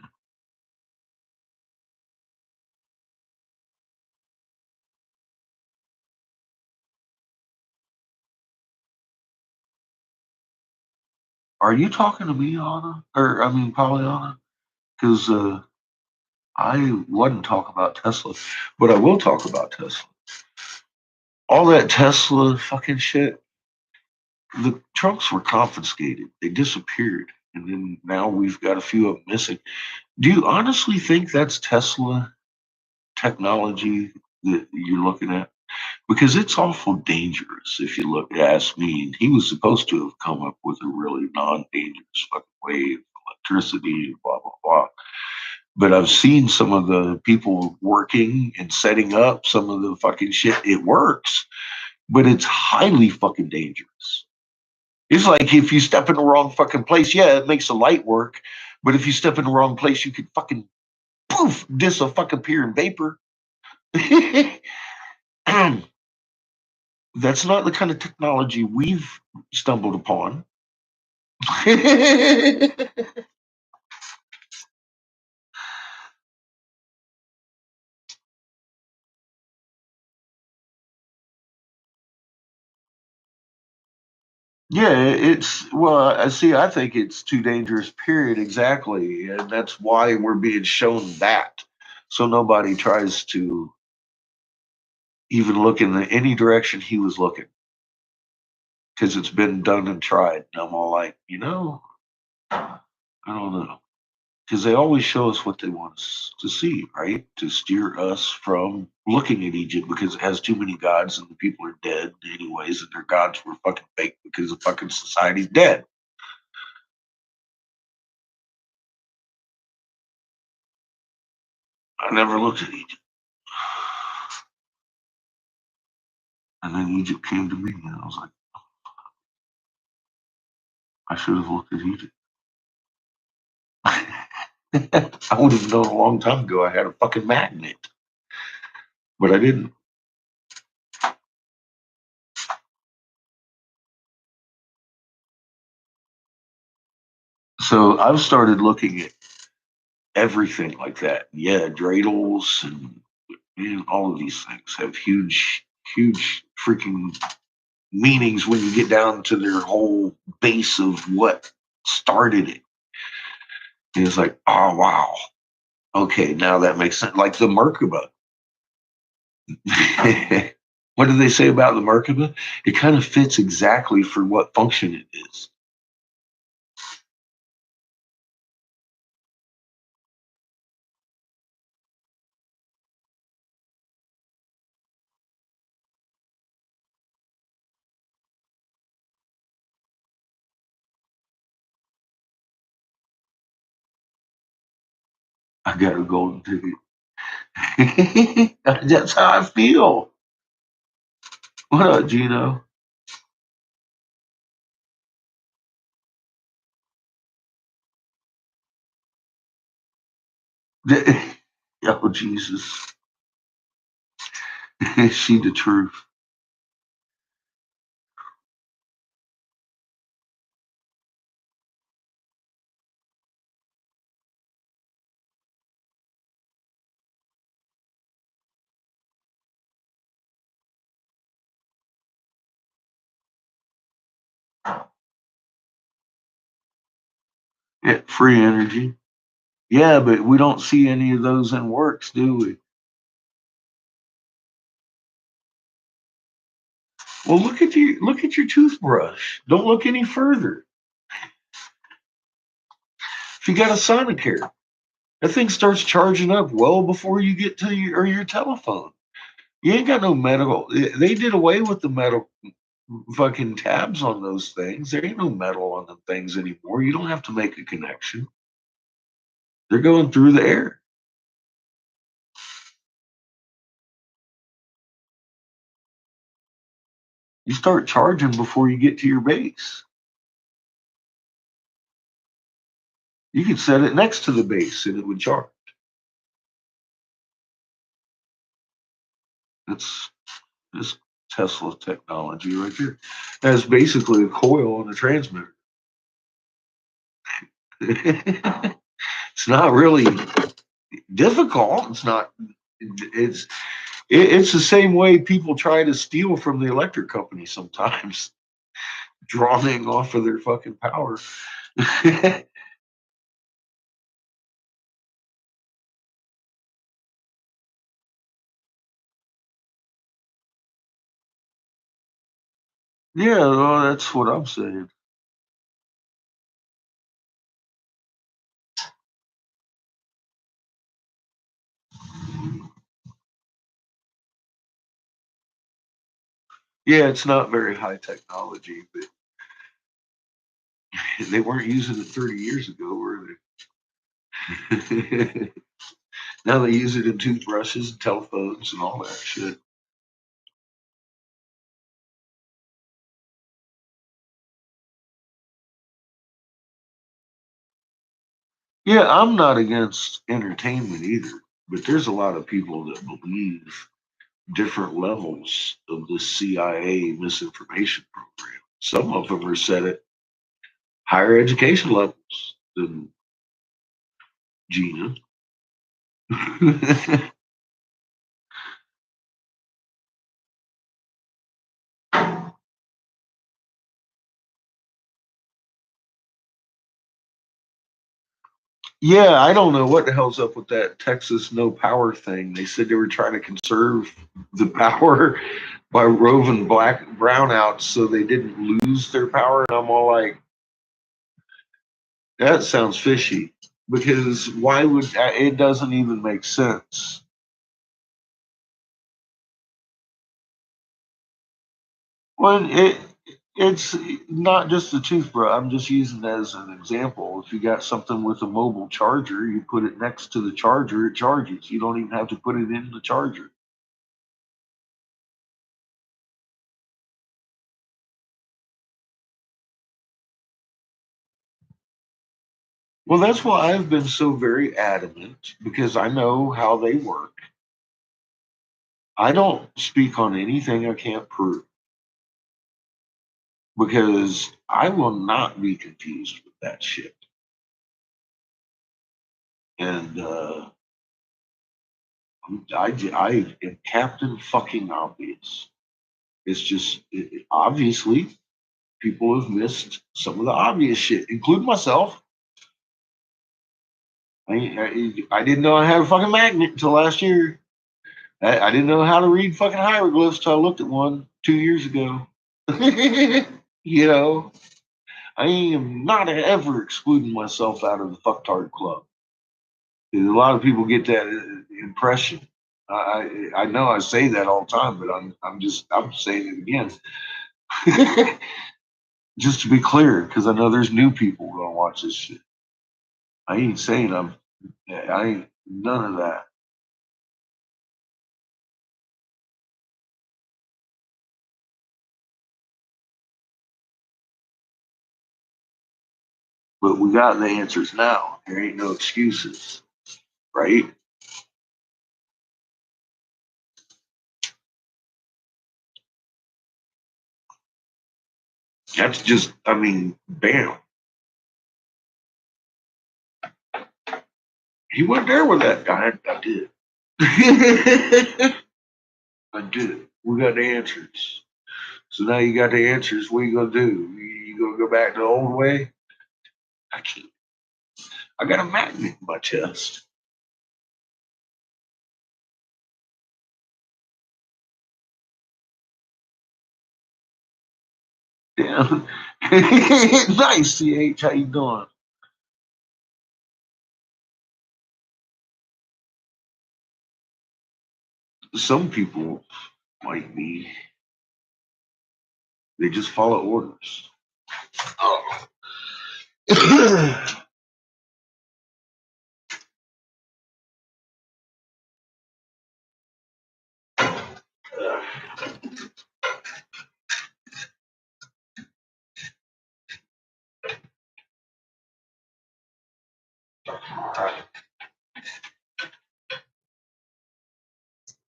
Are you talking to me, Anna? Or, I mean, Pollyanna? Because I wouldn't talk about Tesla, but I will talk about Tesla. All that Tesla fucking shit, the trunks were confiscated. They disappeared. And then now we've got a few of them missing. Do you honestly think that's Tesla technology that you're looking at? Because it's awful dangerous if you ask me. He was supposed to have come up with a really non-dangerous fucking way of electricity and blah, blah, blah. But I've seen some of the people working and setting up some of the fucking shit. It works, but it's highly fucking dangerous. It's like if you step in the wrong fucking place, yeah, it makes the light work. But if you step in the wrong place, you could fucking poof, disappear in vapor. That's not the kind of technology we've stumbled upon. Yeah, it's well, I see. I think it's too dangerous. Period. Exactly, and that's why we're being shown that, so nobody tries to even look in any direction he was looking, because it's been done and tried. And I'm all like, I don't know. Because they always show us what they want us to see, right? To steer us from looking at Egypt because it has too many gods and the people are dead anyways, and their gods were fucking fake because the fucking society's dead. I never looked at Egypt. And then Egypt came to me, and I was like, I should have looked at Egypt. I would have known a long time ago I had a fucking magnet, but I didn't. So I've started looking at everything like that. Yeah, dreidels and all of these things have huge, huge freaking meanings when you get down to their whole base of what started it. And it's like, oh wow, okay, now that makes sense. Like the Merkaba. What do they say about the Merkaba? It kind of fits exactly for what function it is. I got a golden ticket. That's how I feel. What up, Gino? Oh Jesus. She the truth. Yeah, free energy. Yeah, but we don't see any of those in works, do we? Well, look at your toothbrush. Don't look any further. If you got a Sonicare, that thing starts charging up well before you get to your telephone. You ain't got no metal. They did away with the metal fucking tabs on those things. There ain't no metal on the things anymore. You don't have to make a connection. They're going through the air. You start charging before you get to your base. You could set it next to the base and it would charge. That's this Tesla technology right there. That's basically a coil on a transmitter. It's not really difficult. It's not. It's it's the same way people try to steal from the electric company sometimes, drawing off of their fucking power. Yeah, well, that's what I'm saying. Yeah, it's not very high technology, but they weren't using it 30 years ago, were they? Now they use it in toothbrushes and telephones and all that shit. Yeah, I'm not against entertainment either, but there's a lot of people that believe different levels of the CIA misinformation program. Some of them are set at higher education levels than Gina. Yeah, I don't know what the hell's up with that Texas no power thing. They said they were trying to conserve the power by roving black brownouts so they didn't lose their power. And I'm all like, that sounds fishy because why would it doesn't even make sense. Well, it's not just the toothbrush. I'm just using that as an example. If you got something with a mobile charger, you put it next to the charger, it charges. You don't even have to put it in the charger. Well, that's why I've been so very adamant because I know how they work. I don't speak on anything I can't prove because I will not be confused with that shit. And I am Captain fucking obvious. It's just obviously people have missed some of the obvious shit, including myself. I didn't know I had a fucking magnet until last year. I didn't know how to read fucking hieroglyphs till I looked at one 2 years ago. You know, I am not ever excluding myself out of the fucktard club. A lot of people get that impression. I know I say that all the time, but I'm saying it again. Just to be clear, because I know there's new people gonna watch this shit. I ain't saying I ain't none of that. But we got the answers now. There ain't no excuses, right? That's just, I mean, bam. He went there with that guy. I did. I did. We got the answers. So now you got the answers. What are you gonna do? You gonna go back to the old way? I can't. I got a magnet in my chest. Damn. Nice, CH. How you doing? Some people like me. They just follow orders. Oh.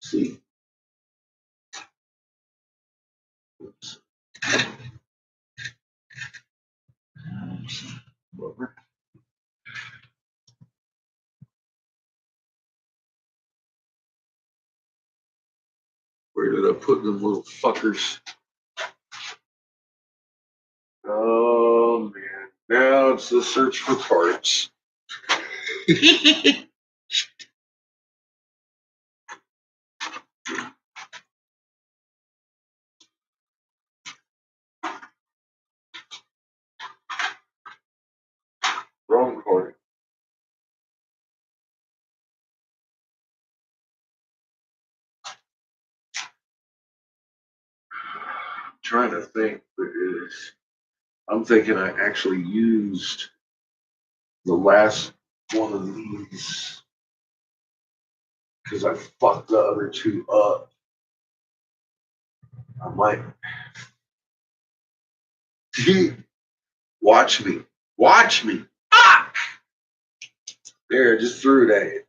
See. Where did I put them little fuckers? Oh man. Now it's the search for parts. Wrong part. trying to think, but I'm thinking I actually used the last one of these because I fucked the other two up. I might watch me. Watch me. Ah! There, I just threw it at you.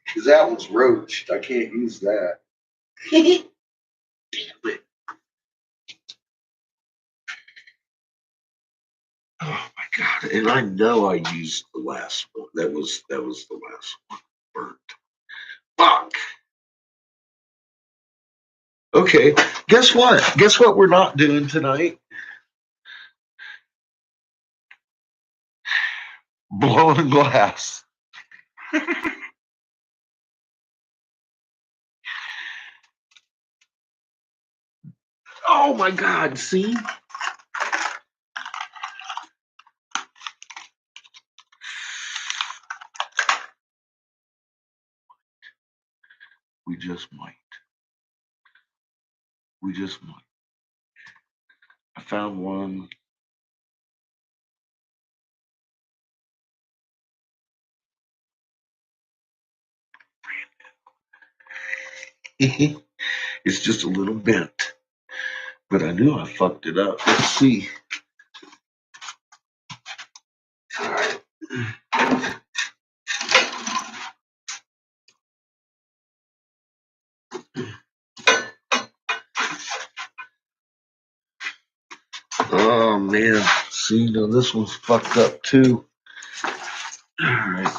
Because that one's roached. I can't use that. Damn it. Oh my god. And I know I used the last one. That was the last one. Burnt. Fuck. Okay. Guess what? Guess what we're not doing tonight? Blowing glass. Oh my god, see? We just might. We just might. I found one. It's just a little bent. But I knew I fucked it up. Let's see. All right. Oh man. See, now this one's fucked up too. All right.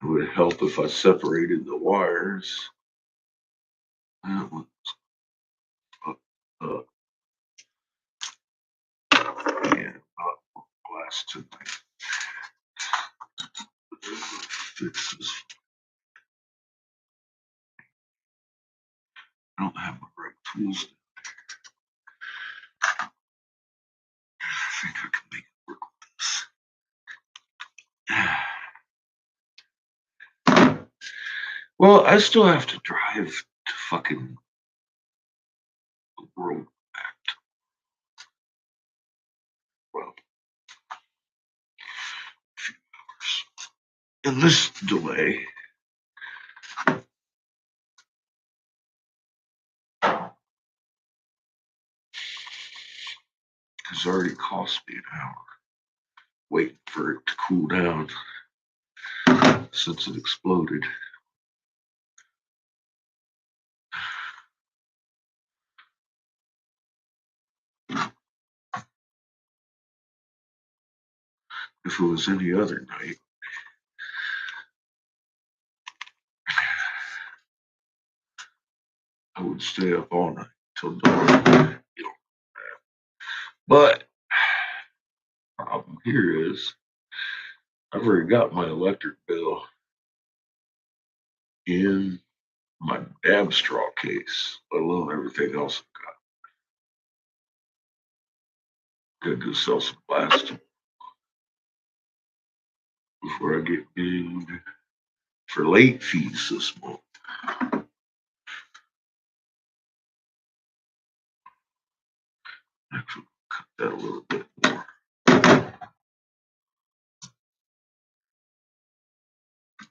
It would help if I separated the wires. That one's fucked up. Yeah, glass tonight. Fix this. I don't have the right tools. I think I can make it work with this. Well, I still have to drive to fucking the world back. Well, a few hours. And this delay has already cost me an hour waiting for it to cool down since it exploded. If it was any other night, I would stay up all night till dawn. You know. But the problem here is I've already got my electric bill in my damn straw case, let alone everything else I've got. Gotta go sell some plastic before I get dinged for late fees this month. Actually, cut that a little bit more.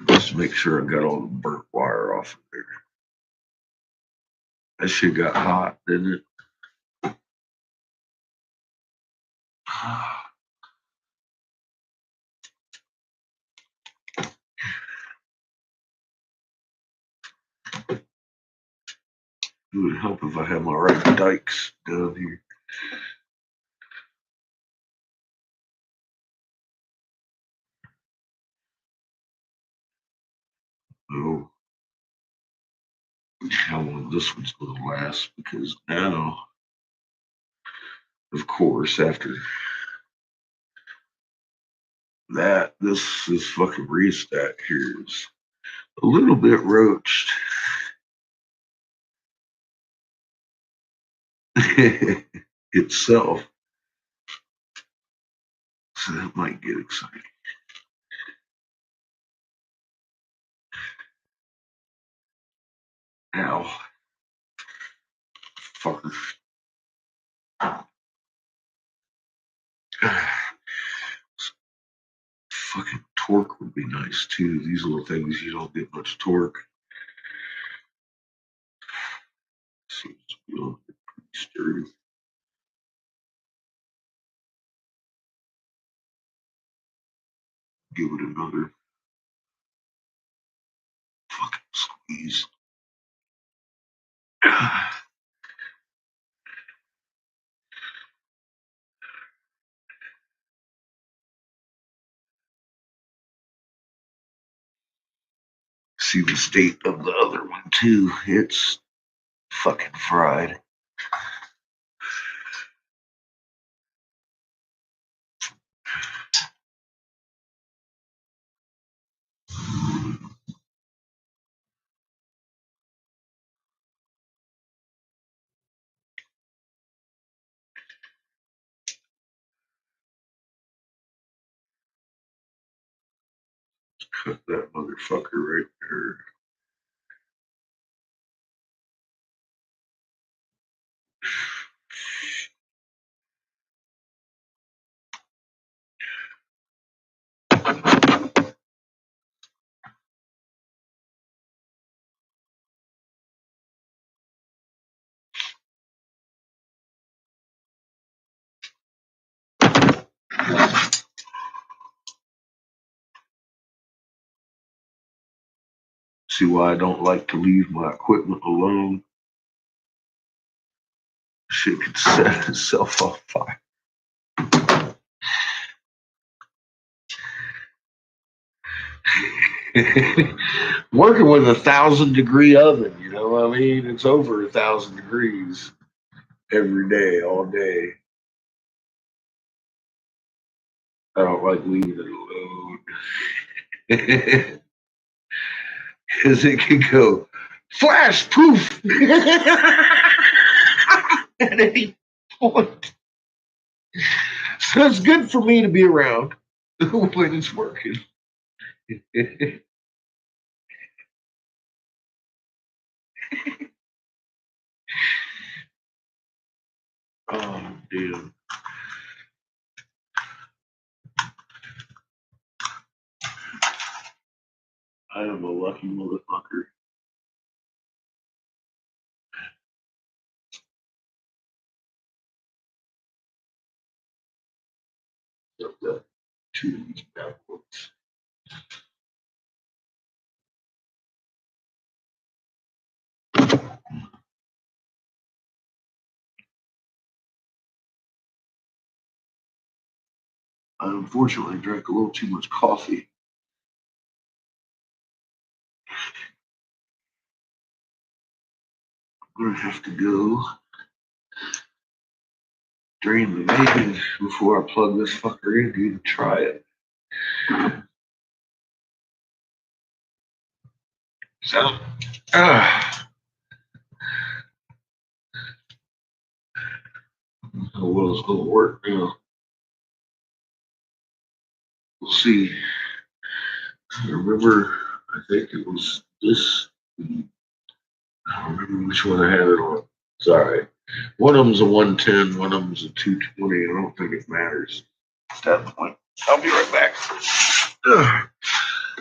Just to make sure I got all the burnt wire off of there. That shit got hot, didn't it? It would help if I had my right dikes down here. Oh, how long this one's going to last because now, of course, after that, this fucking restack here is a little bit roached. Itself. So that might get exciting. Ow. Fucker. Fucking torque would be nice too. These little things, you don't get much torque. Seems to be a little bit pretty sturdy. Give it another fucking squeeze. See the state of the other one too. It's fucking fried. Cut that motherfucker right there. See why I don't like to leave my equipment alone? Shit could set itself on fire. Working with 1,000-degree oven, you know what I mean? It's over 1,000 degrees every day, all day. I don't like leaving it alone. Because it can go flash poof at any point. So it's good for me to be around when it's working. Oh, damn. I am a lucky motherfucker. I've got two of these bad boys. I unfortunately drank a little too much coffee. I'm gonna have to go drain the bacon before I plug this fucker in to even try it. So, I don't know what it's gonna work now. We'll see. I remember, I think it was this. I don't remember which one I had it on. It's all right. One of them's a 110, one of them's a 220. I don't think it matters at that point. I'll be right back.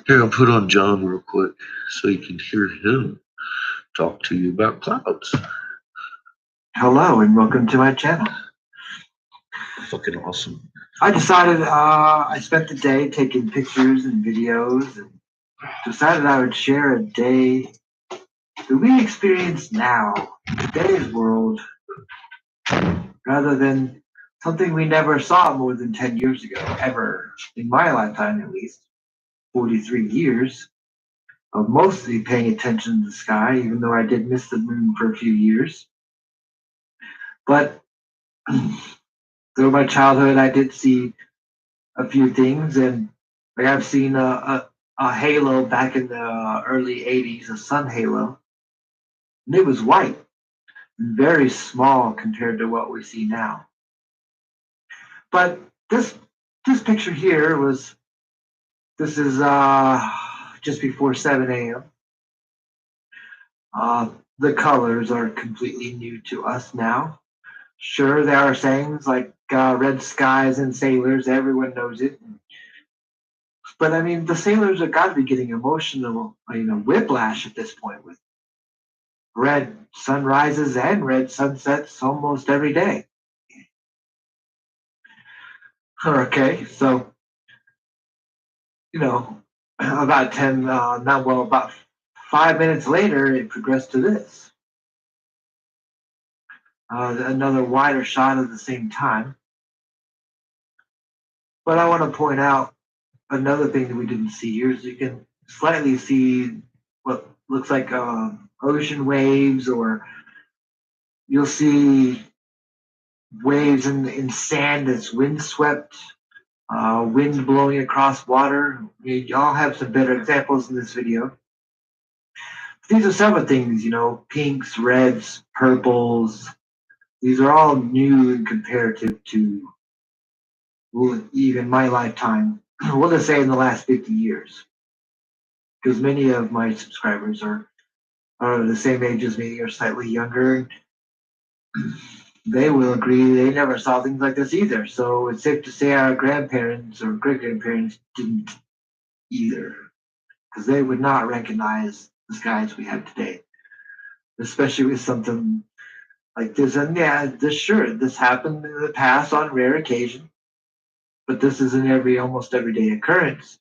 Here, I'll put on John real quick so you can hear him talk to you about clouds. Hello and welcome to my channel. Fucking awesome. I decided I spent the day taking pictures and videos and decided I would share a day that we experience now in today's world rather than something we never saw more than 10 years ago, ever, in my lifetime at least, 43 years. mostly paying attention to the sky, even though I did miss the moon for a few years. But through my childhood, I did see a few things, and like I've seen a halo back in the early '80s, a sun halo, and it was white, very small compared to what we see now. But this picture here was this is just before 7 a.m. The colors are completely new to us now. Sure, there are sayings like red skies and sailors. Everyone knows it. But I mean, the sailors have got to be getting emotional, whiplash at this point with red sunrises and red sunsets almost every day. Okay, so about about 5 minutes later, it progressed to this. Another wider shot at the same time. But I want to point out another thing that we didn't see here is you can slightly see what looks like ocean waves, or you'll see waves in sand that's windswept, wind blowing across water. Y'all have some better examples in this video. These are some of the things, pinks, reds, purples. These are all new and comparative to even my lifetime. We'll just say in the last 50 years. Because many of my subscribers are the same age as me or slightly younger. They will agree they never saw things like this either. So it's safe to say our grandparents or great grandparents didn't either, because they would not recognize the skies we have today, especially with something like this. And yeah, this happened in the past on rare occasion, but this is an almost everyday occurrence.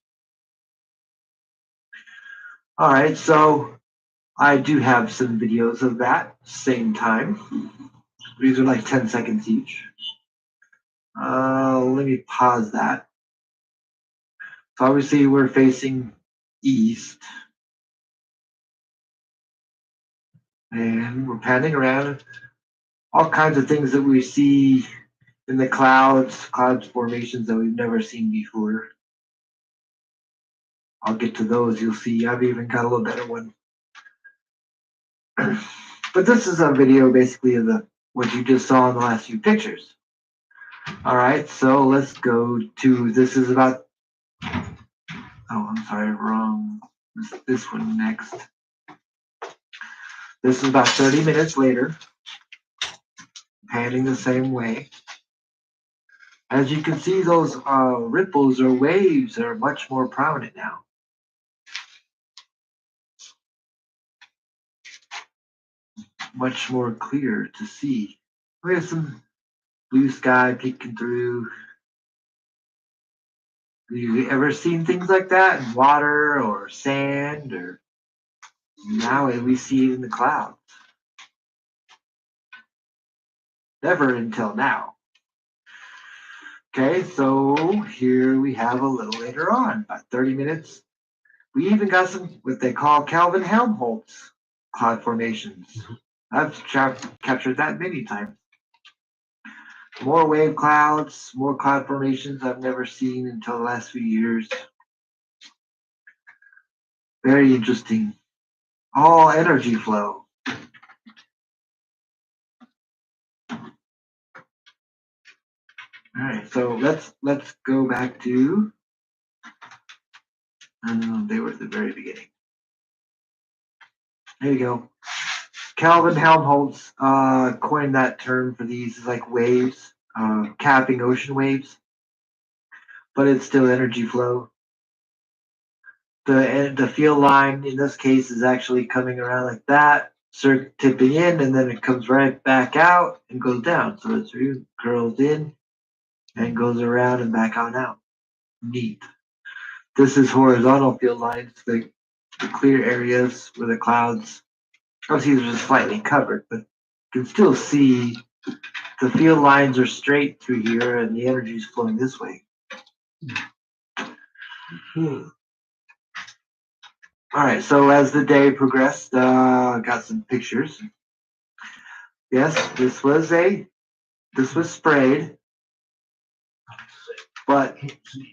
All right, so I do have some videos of that same time. These are like 10 seconds each. Let me pause that. So obviously we're facing east. And we're panning around. All kinds of things that we see in the cloud formations that we've never seen before. I'll get to those. You'll see I've even got a little better one. But this is a video basically of what you just saw in the last few pictures. All right, so let's go to, this is about, oh, I'm sorry, wrong. This one next. This is about 30 minutes later, panning the same way. As you can see, those ripples or waves are much more prominent now. Much more clear to see. We have some blue sky peeking through. Have you ever seen things like that in water or sand? Or now we see it in the clouds. Never until now. Okay, so here we have a little later on, about 30 minutes. We even got some what they call Kelvin-Helmholtz cloud formations. I've captured that many times. More wave clouds, more cloud formations I've never seen until the last few years. Very interesting. All energy flow. All right, so let's go back to. They were at the very beginning. There you go. Kelvin-Helmholtz coined that term for these, like waves, capping ocean waves, but it's still energy flow. The field line in this case is actually coming around like that, tipping in, and then it comes right back out and goes down. So it's curls in and goes around and back on out. Neat. This is horizontal field lines, the clear areas where the clouds, obviously they're just slightly covered, but you can still see the field lines are straight through here and the energy is flowing this way. All right, so as the day progressed, got some pictures. Yes, this was sprayed, but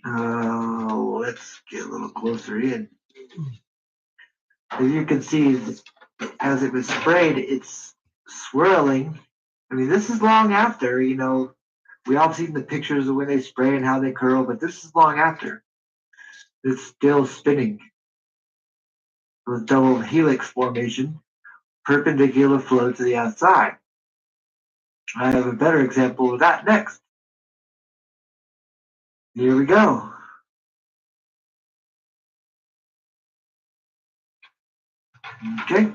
let's get a little closer in. As you can see, as it was sprayed, it's swirling. I mean, this is long after, we all seen the pictures of when they spray and how they curl, but this is long after. It's still spinning. With double helix formation, perpendicular flow to the outside. I have a better example of that next. Here we go. Okay.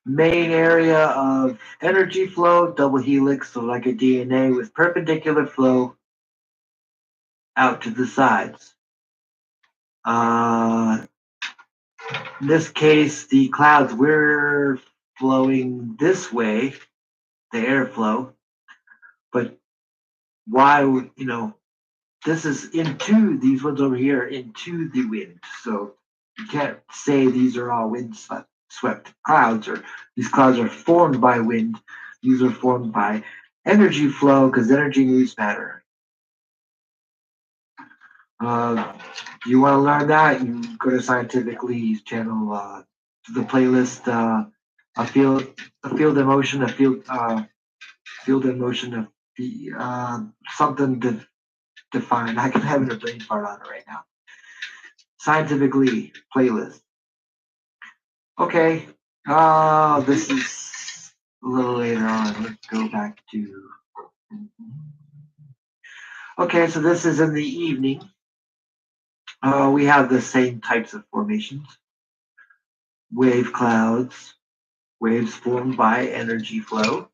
Main area of energy flow, double helix, so like a DNA with perpendicular flow out to the sides. In this case, the clouds were flowing this way, the airflow, but why, this is into, these ones over here, into the wind. So you can't say these are all wind swept clouds, or these clouds are formed by wind. These are formed by energy flow, because energy moves matter. You want to learn that, you go to Scientific Lee's channel, to the playlist, a field in motion, field in motion, something to define. I can have a brain fart on it right now. Scientific Lee playlist. Okay, this is a little later on. Let's go back to. Okay, so this is in the evening. We have the same types of formations. Wave clouds, waves formed by energy flow.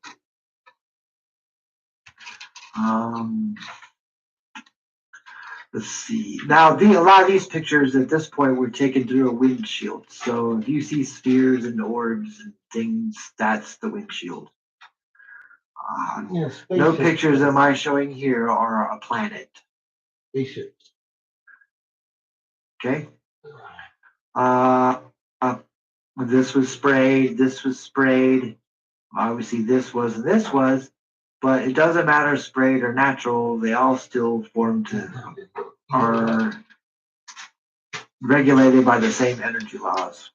Let's see. Now, a lot of these pictures at this point were taken through a windshield. So if you see spheres and orbs and things, that's the windshield. No pictures am I showing here are a planet. Spaceships. Okay. This was sprayed. This was sprayed. Obviously, this was and this was, but it doesn't matter sprayed or natural. They all still are regulated by the same energy laws.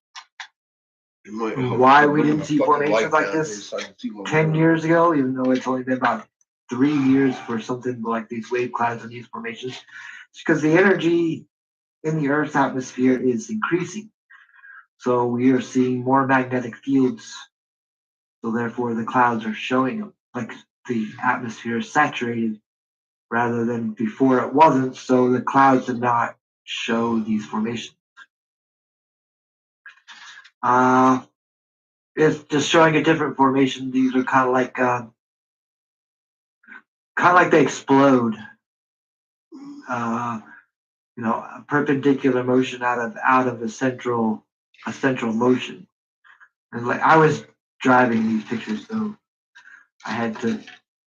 Why we didn't see formations like this 10 years ago, even though it's only been about 3 years for something like these wave clouds and these formations, it's because the energy in the Earth's atmosphere is increasing. So we are seeing more magnetic fields. So therefore the clouds are showing them, like the atmosphere is saturated rather than before it wasn't. So the clouds did not show these formations. It's just showing a different formation. These are kind of like they explode. A perpendicular motion out of a central motion. And like I was driving these pictures, so I had to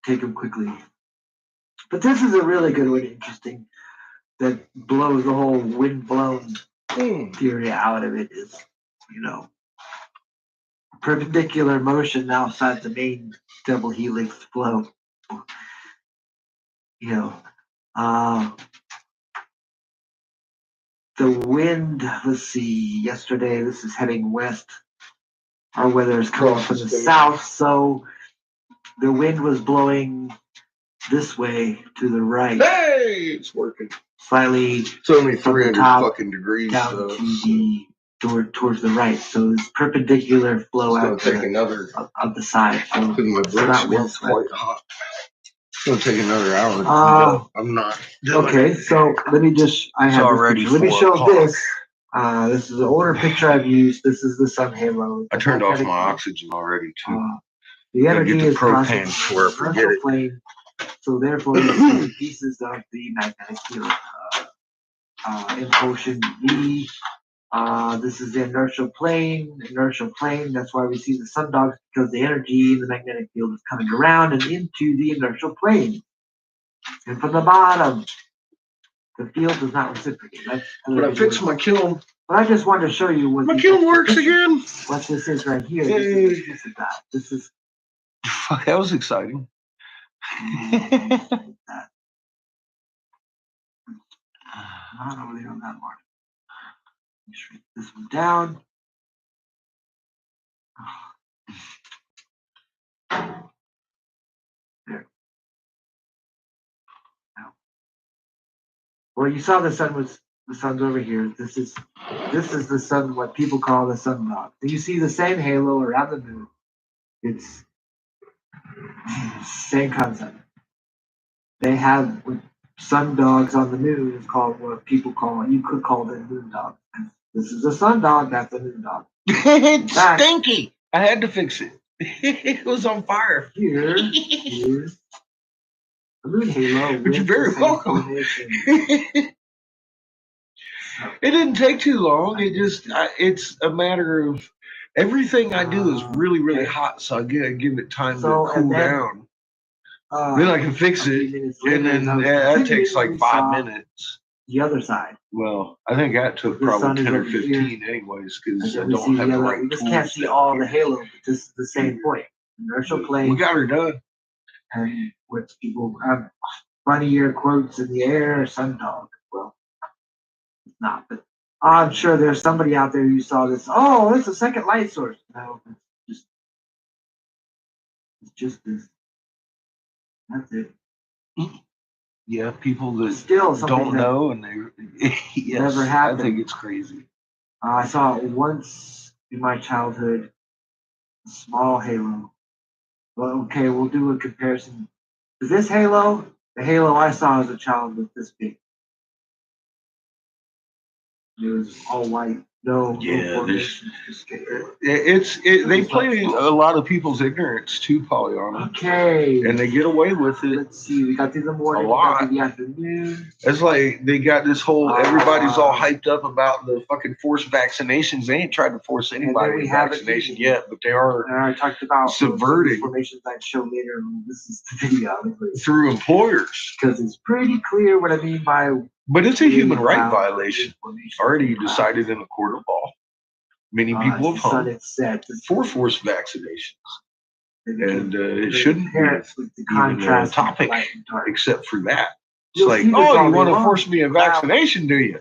take them quickly. But this is a really good one, interesting, that blows the whole wind blown theory out of it. Is perpendicular motion outside the main double helix flow. The wind, let's see, yesterday, this is heading west. Our weather is coming from the south, so the wind was blowing this way to the right. Hey, it's working. Slightly. It's only 300 fucking degrees down to the towards the right. So it's perpendicular flow out of the side. So because my brakes weren't quite hot. It's gonna take another hour. I'm not. Okay, so let me just. I have already. Let me show this. This is an older picture I've used. This is the sun halo. I turned off my oxygen already too. The energy get the is propane for it. Forget it. Flame, so therefore, you see pieces of the magnetic field. Impulsion V. This is the inertial plane. That's why we see the sundogs, because the energy in the magnetic field is coming around and into the inertial plane. And from the bottom, the field does not reciprocate. But I fixed my kiln. But I just wanted to show you what My kiln works again. What this is right here. Yay. This is that. This is Fuck, that was exciting. not over there on that mark. Shrink this one down. There. Now. Well, you saw the sun's over here. This is the sun, what people call the sun dog. Do you see the same halo around the moon? It's same concept. They have sun dogs on the moon is called what people call, you could call them moon dogs. This is a sun dog, that's a moon dog. It's stinky. I had to fix it. It was on fire. Here's the moon halo. But you're very welcome. It didn't take too long. It's a matter of everything I do is really, really hot, so I give it time to cool down. Then I can fix it, and then that takes like 5 minutes. The other side. Well, I think that took probably 10 or 15 anyways, because I don't have the right tools. We just tools. can't see all the halo, but this is the same point. Inertial plane. We got her done. And what people have funnier quotes in the air, sun dog. Well, it's not, but I'm sure there's somebody out there who saw this. Oh, it's a second light source. No, it's just this. That's it. Yeah, people that Still don't know, and they yes, never happened. I think it's crazy. I saw it once in my childhood, a small halo. Well, okay, we'll do a comparison. Is this halo? The halo I saw as a child was this big. It was all white. No formations. They play a lot of people's ignorance too, Pollyanna. Okay. And they get away with it. Let's see. We got through the morning. A lot. We got through the afternoon. It's like they got this whole. Everybody's all hyped up about the fucking forced vaccinations. They ain't tried to force anybody to vaccination yet, but they are. And I talked about subverting formations I'd show later. This is the video through employers, because it's pretty clear what I mean by. But it's a human right violation. Already decided in a court of law. Many people have hung for forced vaccinations. And it shouldn't be even a topic except for that. It's like, oh, you want to force me a vaccination, do you?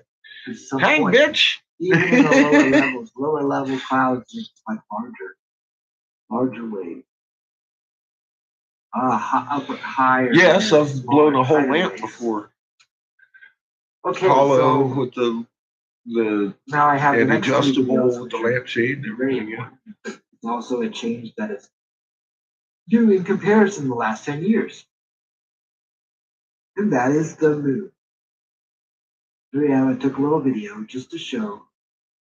Hang, bitch. Even in the lower level clouds, it's like larger waves. Higher. Yes, I've blown a whole lamp before. Okay, hollow with the now I have an adjustable with the lampshade and everything. It's also a change that is due in comparison the last 10 years. And that is the moon. Yeah, I took a little video just to show.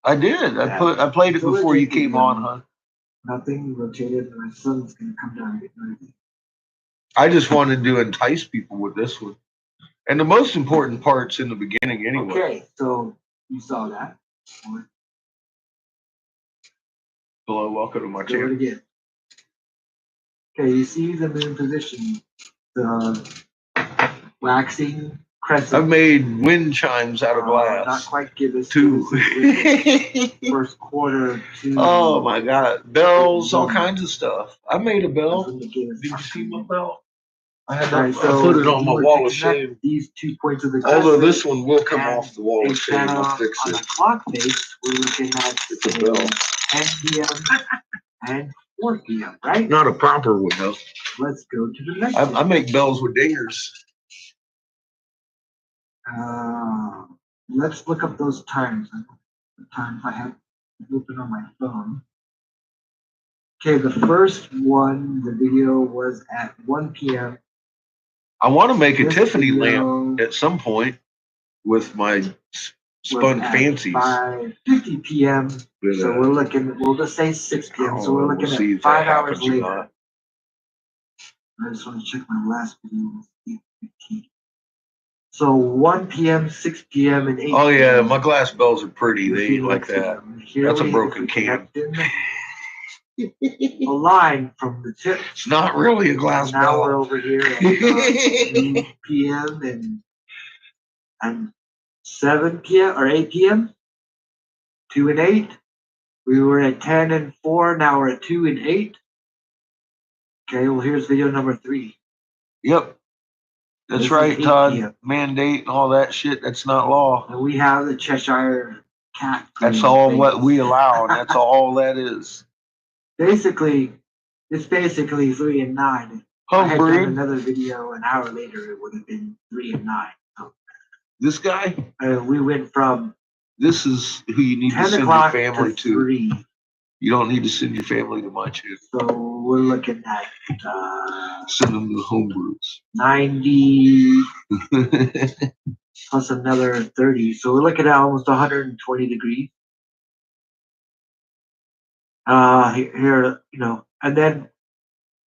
I did. I played it before you came on, huh? Nothing rotated. My son's gonna come down and get ready. I just wanted to entice people with this one. And the most important part's in the beginning anyway. Okay, so you saw that. Hello, welcome to my Do it channel. again. Okay, you see the moon position, the waxing crescent. I've made wind chimes out of glass. Not quite gibbous. Two. First quarter, two. Oh my God. Bells, all kinds of stuff. I made a bell. Did you see my bell? I put it on my wall of shame. These 2 points of the crescent. Although this one will come off the wall of shame. I'll fix it. On it. the clock face, we're looking at the bell. 10 p.m. and 4 p.m., right? Not a proper one, though. Let's go to the next I make bells with dingers. Let's look up those times. The times I have open on my phone. Okay, the first one, the video was at 1 p.m. I want to make a Tiffany lamp at some point with my spun fancies. 5:50 p.m. So we're looking, we'll just say 6 p.m. So we're looking at 5 hours later. I just want to check my last video. 8:15. So 1 p.m., 6 p.m., and 8 p.m. Oh, yeah, my glass bells are pretty. They ain't like that. That's a broken can. A line from the tip. It's not really a glass bell. Now we're over here at 3 p.m. and 7 p.m. or 8 p.m. 2 and 8. We were at 10 and 4. Now we're at 2 and 8. Okay, well, here's video number 3. Yep. That's This is right, 8 Todd. p.m. Mandate and all that shit. That's not law. And we have the Cheshire Cat. That's all what we allow, and that's all that is. Basically, it's basically 3 and 9. If I had done Homebrewed. another video an hour later, it would have been 3 and 9. So, This guy, we went from this is who you need to 10 send your o'clock family to to. 3. You don't need to send your family to my shit. So we're looking at Send them to the homebrews. 90 plus another 30. So we're looking at almost 120 degrees. Here, and then,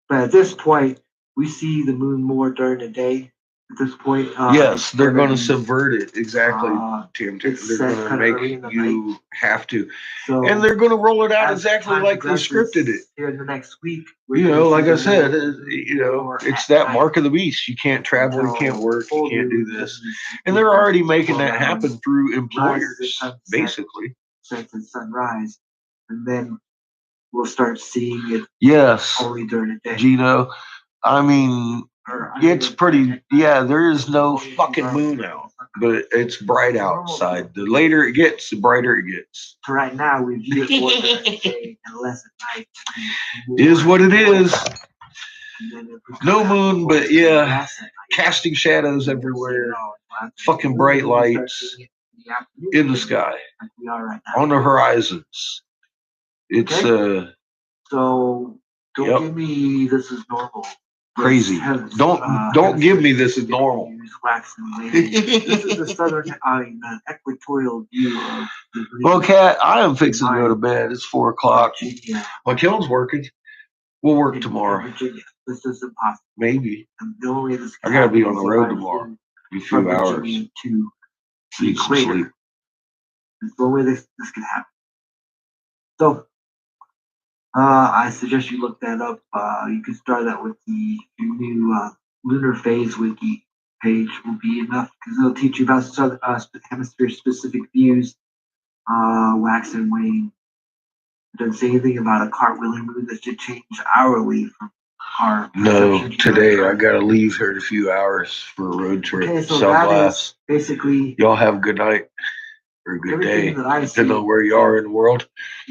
but at this point, we see the moon more during the day. At this point, Yes, they're going to be, subvert it. Exactly, Tim. it's They're set going to kinda early in make the you have to. So And they're going to roll it out as exactly time like they progresses scripted it. here in the next week. You we're know, gonna like see I the said, moon more it's at that night mark of the beast. You can't travel, you can't until work, you full can't do moon this. and And they're already making that around happen through rises employers, and sunset, basically. sets and sunrise, and then we'll start seeing it Yes, only during the day. Gino. I mean, Or, it's pretty, yeah, there is no fucking moon out, but it's bright outside. The later it gets, the brighter it gets. So right now, we view it more during the day and less at night. It is what it is. And then if we No come moon, out but more, yeah, less at night. casting shadows We'll see it everywhere, all. fucking We'll bright start lights seeing it in the afternoon in the sky, like we are right now. on the horizons. It's Okay. So don't Yep. give me this is normal. Crazy. Don't give me this is normal. Wax and wane. This is the southern, equatorial view of the green. Well, Kat, I am fixing to go to bed. It's 4 o'clock. Virginia. My kiln's working. We'll work In tomorrow. Virginia. This is impossible. Maybe. And the only way this I can gotta be happen on the is road if I tomorrow. flew Be a from few hours. Virginia to the Need some equator. sleep. It's the only way this can happen. So, I suggest you look that up. You can start that with the new Lunar Phase Wiki page will be enough because it'll teach you about hemisphere specific views, wax and wane. It doesn't say anything about a cartwheeling moon that should change hourly from our No, perception to today our I gotta leave here in a few hours for a road trip. Okay, so Sell that glass. is basically Y'all have a good night or a good day. everything that I see. Depending on where you are in the world.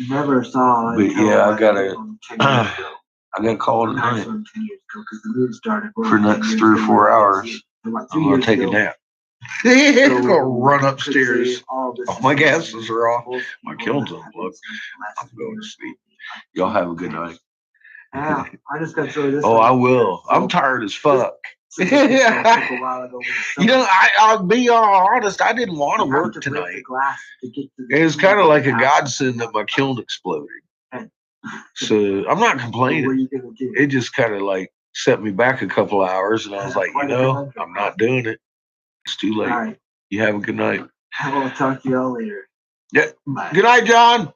Never saw. But until yeah, I like gotta 10 years ago. I gotta call it a night Maximum 10 years ago because the moon started for the next 3 or 4 hours. I'm gonna take a nap. I'm gonna run upstairs. All my gases are off. My kiln's unplugged. I'm going to sleep. Y'all have a good night. Yeah, I just got to throw this. Oh, I will. I'm tired as fuck. You know, I'll be honest. I didn't want to work tonight. It was kind of like a godsend that my kiln exploded. So I'm not complaining. It just kind of like set me back a couple hours, and I was like, I'm not doing it. It's too late. All right. You have a good night. I will talk to y'all later. Yeah. Bye. Good night, John.